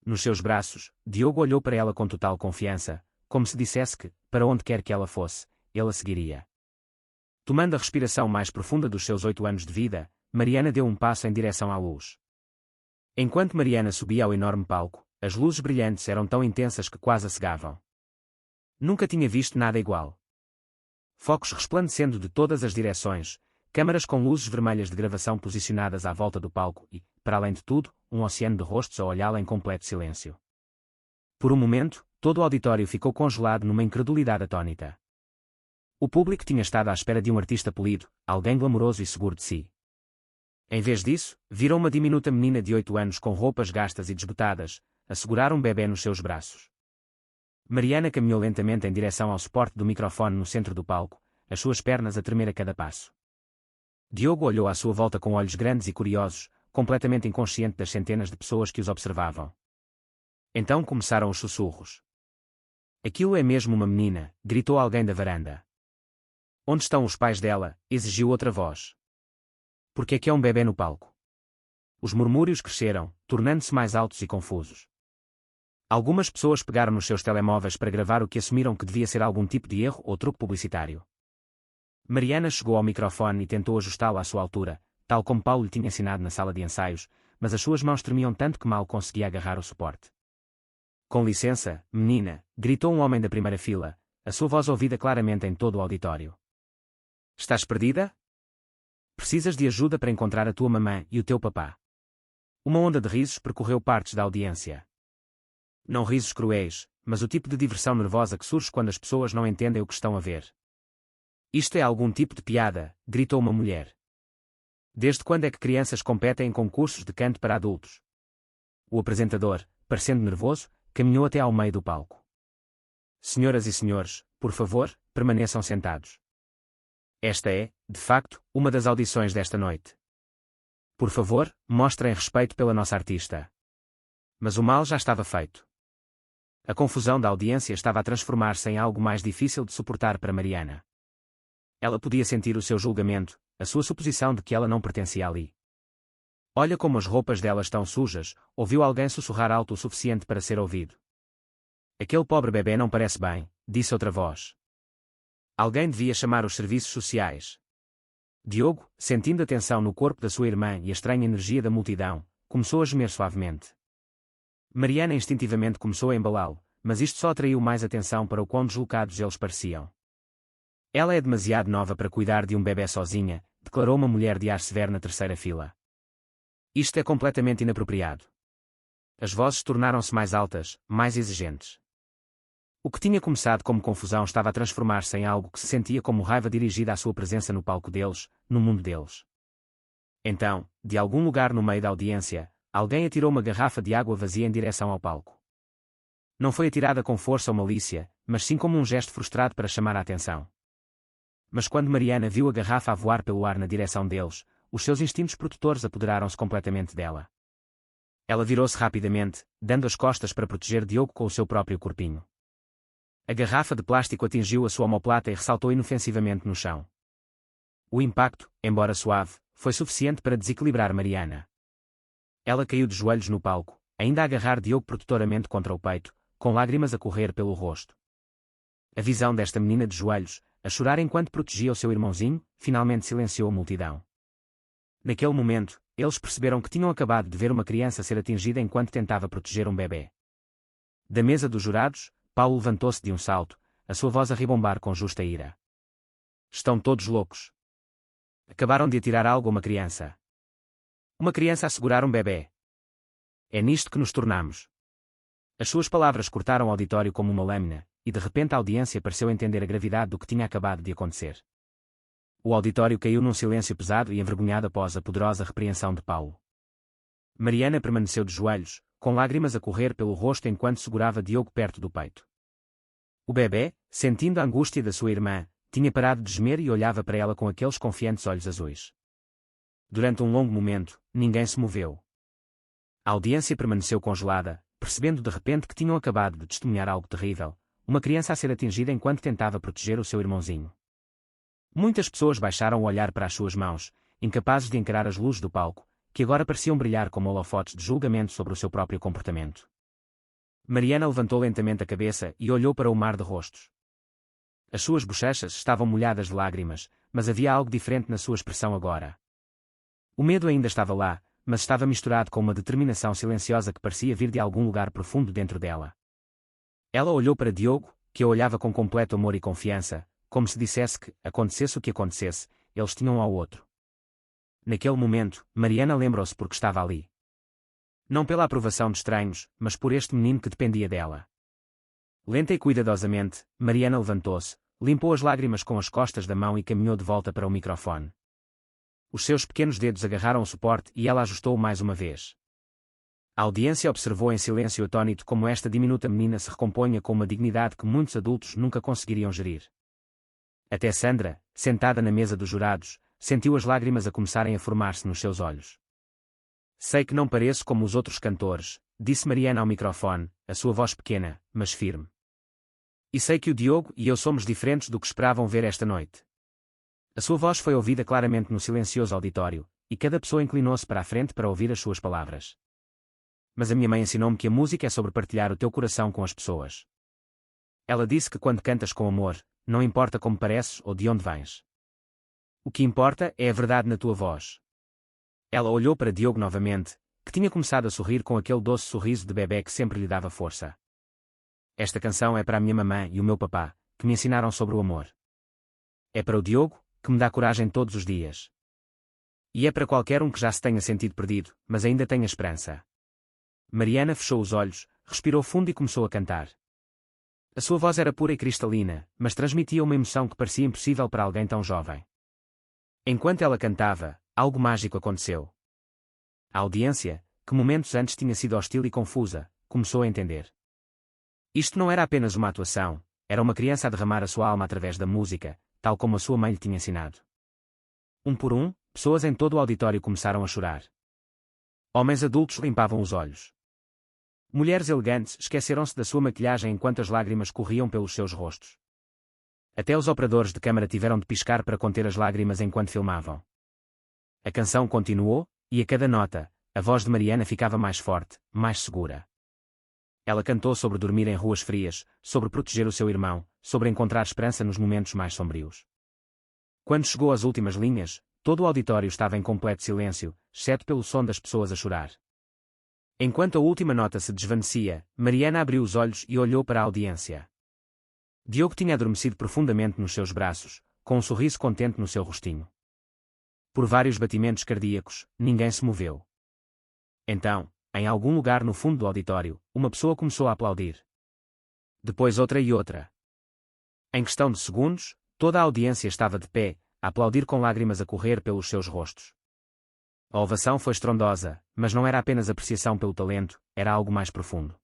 Nos seus braços, Diogo olhou para ela com total confiança, como se dissesse que, para onde quer que ela fosse, ele a seguiria. Tomando a respiração mais profunda dos seus 8 anos de vida, Mariana deu um passo em direção à luz. Enquanto Mariana subia ao enorme palco, as luzes brilhantes eram tão intensas que quase a cegavam. Nunca tinha visto nada igual. Focos resplandecendo de todas as direções, câmaras com luzes vermelhas de gravação posicionadas à volta do palco e, para além de tudo, um oceano de rostos a olhá-la em completo silêncio. Por um momento, todo o auditório ficou congelado numa incredulidade atônita. O público tinha estado à espera de um artista polido, alguém glamouroso e seguro de si. Em vez disso, viram uma diminuta menina de 8 anos com roupas gastas e desbotadas, a segurar um bebê nos seus braços. Mariana caminhou lentamente em direção ao suporte do microfone no centro do palco, as suas pernas a tremer a cada passo. Diogo olhou à sua volta com olhos grandes e curiosos, completamente inconsciente das centenas de pessoas que os observavam. Então começaram os sussurros. Aquilo é mesmo uma menina, gritou alguém da varanda. Onde estão os pais dela? Exigiu outra voz. Porque é que é um bebê no palco? Os murmúrios cresceram, tornando-se mais altos e confusos. Algumas pessoas pegaram nos seus telemóveis para gravar o que assumiram que devia ser algum tipo de erro ou truque publicitário. Mariana chegou ao microfone e tentou ajustá-lo à sua altura, tal como Paulo lhe tinha ensinado na sala de ensaios, mas as suas mãos tremiam tanto que mal conseguia agarrar o suporte. Com licença, menina, gritou um homem da primeira fila, a sua voz ouvida claramente em todo o auditório. Estás perdida? Precisas de ajuda para encontrar a tua mamã e o teu papá. Uma onda de risos percorreu partes da audiência. Não risos cruéis, mas o tipo de diversão nervosa que surge quando as pessoas não entendem o que estão a ver. Isto é algum tipo de piada, gritou uma mulher. Desde quando é que crianças competem em concursos de canto para adultos? O apresentador, parecendo nervoso, caminhou até ao meio do palco. Senhoras e senhores, por favor, permaneçam sentados. Esta é, de facto, uma das audições desta noite. Por favor, mostrem respeito pela nossa artista. Mas o mal já estava feito. A confusão da audiência estava a transformar-se em algo mais difícil de suportar para Mariana. Ela podia sentir o seu julgamento, a sua suposição de que ela não pertencia ali. Olha como as roupas dela estão sujas, ouviu alguém sussurrar alto o suficiente para ser ouvido. Aquele pobre bebê não parece bem, disse outra voz. Alguém devia chamar os serviços sociais. Diogo, sentindo a tensão no corpo da sua irmã e a estranha energia da multidão, começou a gemer suavemente. Mariana instintivamente começou a embalá-lo, mas isto só atraiu mais atenção para o quão deslocados eles pareciam. Ela é demasiado nova para cuidar de um bebê sozinha, declarou uma mulher de ar severo na terceira fila. Isto é completamente inapropriado. As vozes tornaram-se mais altas, mais exigentes. O que tinha começado como confusão estava a transformar-se em algo que se sentia como raiva dirigida à sua presença no palco deles, no mundo deles. Então, de algum lugar no meio da audiência, alguém atirou uma garrafa de água vazia em direção ao palco. Não foi atirada com força ou malícia, mas sim como um gesto frustrado para chamar a atenção. Mas quando Mariana viu a garrafa a voar pelo ar na direção deles, os seus instintos protetores apoderaram-se completamente dela. Ela virou-se rapidamente, dando as costas para proteger Diogo com o seu próprio corpinho. A garrafa de plástico atingiu a sua omoplata e ressaltou inofensivamente no chão. O impacto, embora suave, foi suficiente para desequilibrar Mariana. Ela caiu de joelhos no palco, ainda a agarrar Diogo protetoramente contra o peito, com lágrimas a correr pelo rosto. A visão desta menina de joelhos, a chorar enquanto protegia o seu irmãozinho, finalmente silenciou a multidão. Naquele momento, eles perceberam que tinham acabado de ver uma criança ser atingida enquanto tentava proteger um bebê. Da mesa dos jurados, Paulo levantou-se de um salto, a sua voz a ribombar com justa ira. Estão todos loucos. Acabaram de atirar algo a uma criança. Uma criança a segurar um bebê. É nisto que nos tornamos. As suas palavras cortaram o auditório como uma lâmina, e de repente a audiência pareceu entender a gravidade do que tinha acabado de acontecer. O auditório caiu num silêncio pesado e envergonhado após a poderosa repreensão de Paulo. Mariana permaneceu de joelhos, com lágrimas a correr pelo rosto enquanto segurava Diogo perto do peito. O bebê, sentindo a angústia da sua irmã, tinha parado de gemer e olhava para ela com aqueles confiantes olhos azuis. Durante um longo momento, ninguém se moveu. A audiência permaneceu congelada, percebendo de repente que tinham acabado de testemunhar algo terrível, uma criança a ser atingida enquanto tentava proteger o seu irmãozinho. Muitas pessoas baixaram o olhar para as suas mãos, incapazes de encarar as luzes do palco, que agora pareciam brilhar como holofotes de julgamento sobre o seu próprio comportamento. Mariana levantou lentamente a cabeça e olhou para o mar de rostos. As suas bochechas estavam molhadas de lágrimas, mas havia algo diferente na sua expressão agora. O medo ainda estava lá, mas estava misturado com uma determinação silenciosa que parecia vir de algum lugar profundo dentro dela. Ela olhou para Diogo, que a olhava com completo amor e confiança, como se dissesse que, acontecesse o que acontecesse, eles tinham um ao outro. Naquele momento, Mariana lembrou-se porque estava ali. Não pela aprovação de estranhos, mas por este menino que dependia dela. Lenta e cuidadosamente, Mariana levantou-se, limpou as lágrimas com as costas da mão e caminhou de volta para o microfone. Os seus pequenos dedos agarraram o suporte e ela ajustou mais uma vez. A audiência observou em silêncio atônito como esta diminuta menina se recompunha com uma dignidade que muitos adultos nunca conseguiriam gerir. Até Sandra, sentada na mesa dos jurados, sentiu as lágrimas a começarem a formar-se nos seus olhos. Sei que não pareço como os outros cantores, disse Mariana ao microfone, a sua voz pequena, mas firme. E sei que o Diogo e eu somos diferentes do que esperavam ver esta noite. A sua voz foi ouvida claramente no silencioso auditório, e cada pessoa inclinou-se para a frente para ouvir as suas palavras. Mas a minha mãe ensinou-me que a música é sobre partilhar o teu coração com as pessoas. Ela disse que quando cantas com amor, não importa como pareces ou de onde vens. O que importa é a verdade na tua voz. Ela olhou para Diogo novamente, que tinha começado a sorrir com aquele doce sorriso de bebê que sempre lhe dava força. Esta canção é para a minha mamã e o meu papá, que me ensinaram sobre o amor. É para o Diogo, que me dá coragem todos os dias. E é para qualquer um que já se tenha sentido perdido, mas ainda tenha esperança. Mariana fechou os olhos, respirou fundo e começou a cantar. A sua voz era pura e cristalina, mas transmitia uma emoção que parecia impossível para alguém tão jovem. Enquanto ela cantava, algo mágico aconteceu. A audiência, que momentos antes tinha sido hostil e confusa, começou a entender. Isto não era apenas uma atuação, era uma criança a derramar a sua alma através da música, tal como a sua mãe lhe tinha ensinado. Um por um, pessoas em todo o auditório começaram a chorar. Homens adultos limpavam os olhos. Mulheres elegantes esqueceram-se da sua maquilhagem enquanto as lágrimas corriam pelos seus rostos. Até os operadores de câmara tiveram de piscar para conter as lágrimas enquanto filmavam. A canção continuou, e a cada nota, a voz de Mariana ficava mais forte, mais segura. Ela cantou sobre dormir em ruas frias, sobre proteger o seu irmão, sobre encontrar esperança nos momentos mais sombrios. Quando chegou às últimas linhas, todo o auditório estava em completo silêncio, exceto pelo som das pessoas a chorar. Enquanto a última nota se desvanecia, Mariana abriu os olhos e olhou para a audiência. Diogo tinha adormecido profundamente nos seus braços, com um sorriso contente no seu rostinho. Por vários batimentos cardíacos, ninguém se moveu. Então, em algum lugar no fundo do auditório, uma pessoa começou a aplaudir. Depois outra e outra. Em questão de segundos, toda a audiência estava de pé, a aplaudir com lágrimas a correr pelos seus rostos. A ovação foi estrondosa, mas não era apenas apreciação pelo talento, era algo mais profundo.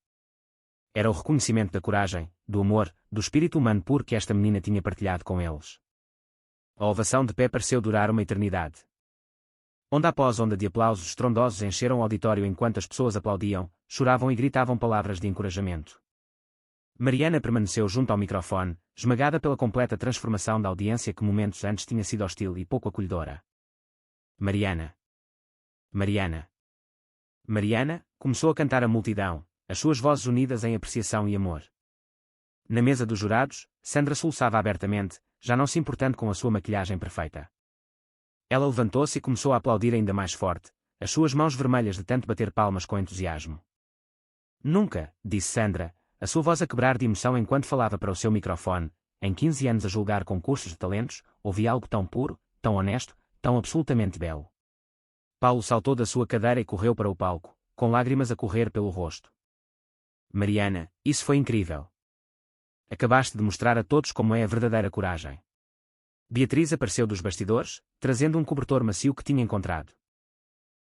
Era o reconhecimento da coragem, do amor, do espírito humano puro que esta menina tinha partilhado com eles. A ovação de pé pareceu durar uma eternidade. Onda após onda de aplausos estrondosos encheram o auditório enquanto as pessoas aplaudiam, choravam e gritavam palavras de encorajamento. Mariana permaneceu junto ao microfone, esmagada pela completa transformação da audiência que momentos antes tinha sido hostil e pouco acolhedora. Mariana. Mariana. Mariana, começou a cantar a multidão, as suas vozes unidas em apreciação e amor. Na mesa dos jurados, Sandra soluçava abertamente, já não se importando com a sua maquilhagem perfeita. Ela levantou-se e começou a aplaudir ainda mais forte, as suas mãos vermelhas de tanto bater palmas com entusiasmo. Nunca, disse Sandra, a sua voz a quebrar de emoção enquanto falava para o seu microfone, em 15 anos a julgar concursos de talentos, ouvi algo tão puro, tão honesto, tão absolutamente belo. Paulo saltou da sua cadeira e correu para o palco, com lágrimas a correr pelo rosto. Mariana, isso foi incrível. Acabaste de mostrar a todos como é a verdadeira coragem. Beatriz apareceu dos bastidores, trazendo um cobertor macio que tinha encontrado.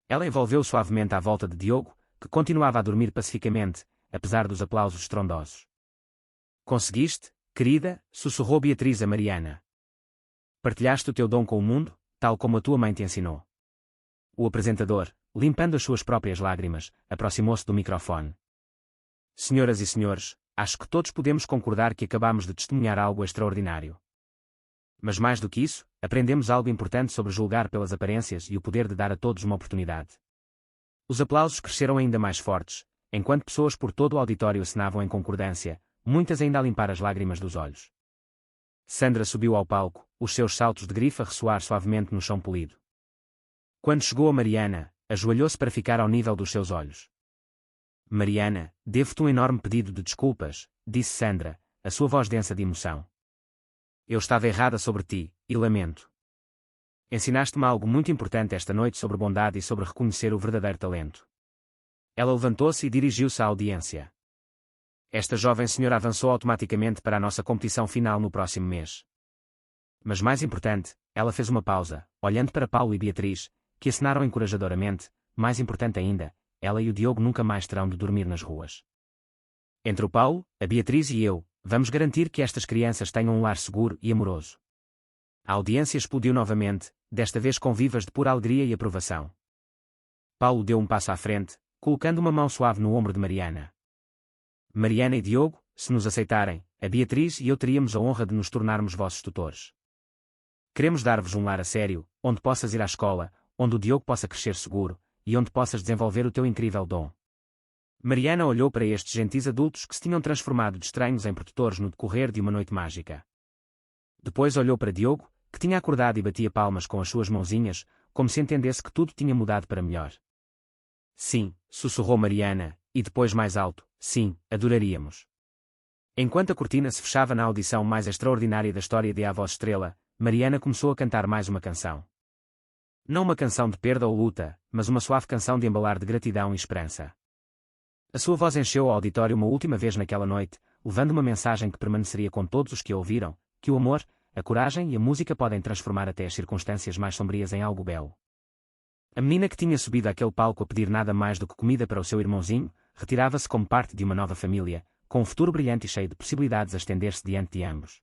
Ela envolveu suavemente à volta de Diogo, que continuava a dormir pacificamente, apesar dos aplausos estrondosos. Conseguiste, querida, sussurrou Beatriz a Mariana. Partilhaste o teu dom com o mundo, tal como a tua mãe te ensinou. O apresentador, limpando as suas próprias lágrimas, aproximou-se do microfone. Senhoras e senhores, acho que todos podemos concordar que acabamos de testemunhar algo extraordinário. Mas mais do que isso, aprendemos algo importante sobre julgar pelas aparências e o poder de dar a todos uma oportunidade. Os aplausos cresceram ainda mais fortes, enquanto pessoas por todo o auditório acenavam em concordância, muitas ainda a limpar as lágrimas dos olhos. Sandra subiu ao palco, os seus saltos de grife a ressoar suavemente no chão polido. Quando chegou a Mariana, ajoelhou-se para ficar ao nível dos seus olhos. Mariana, devo-te um enorme pedido de desculpas, disse Sandra, a sua voz densa de emoção. Eu estava errada sobre ti, e lamento. Ensinaste-me algo muito importante esta noite sobre bondade e sobre reconhecer o verdadeiro talento. Ela levantou-se e dirigiu-se à audiência. Esta jovem senhora avançou automaticamente para a nossa competição final no próximo mês. Mas mais importante, ela fez uma pausa, olhando para Paulo e Beatriz, que acenaram encorajadoramente, mais importante ainda, ela e o Diogo nunca mais terão de dormir nas ruas. Entre o Paulo, a Beatriz e eu, vamos garantir que estas crianças tenham um lar seguro e amoroso. A audiência explodiu novamente, desta vez com vivas de pura alegria e aprovação. Paulo deu um passo à frente, colocando uma mão suave no ombro de Mariana. Mariana e Diogo, se nos aceitarem, a Beatriz e eu teríamos a honra de nos tornarmos vossos tutores. Queremos dar-vos um lar a sério, onde possas ir à escola, onde o Diogo possa crescer seguro, e onde possas desenvolver o teu incrível dom. Mariana olhou para estes gentis adultos que se tinham transformado de estranhos em protetores no decorrer de uma noite mágica. Depois olhou para Diogo, que tinha acordado e batia palmas com as suas mãozinhas, como se entendesse que tudo tinha mudado para melhor. Sim, sussurrou Mariana, e depois mais alto, sim, adoraríamos. Enquanto a cortina se fechava na audição mais extraordinária da história de A Voz Estrela, Mariana começou a cantar mais uma canção. Não uma canção de perda ou luta, mas uma suave canção de embalar de gratidão e esperança. A sua voz encheu o auditório uma última vez naquela noite, levando uma mensagem que permaneceria com todos os que a ouviram, que o amor, a coragem e a música podem transformar até as circunstâncias mais sombrias em algo belo. A menina que tinha subido àquele palco a pedir nada mais do que comida para o seu irmãozinho, retirava-se como parte de uma nova família, com um futuro brilhante e cheio de possibilidades a estender-se diante de ambos.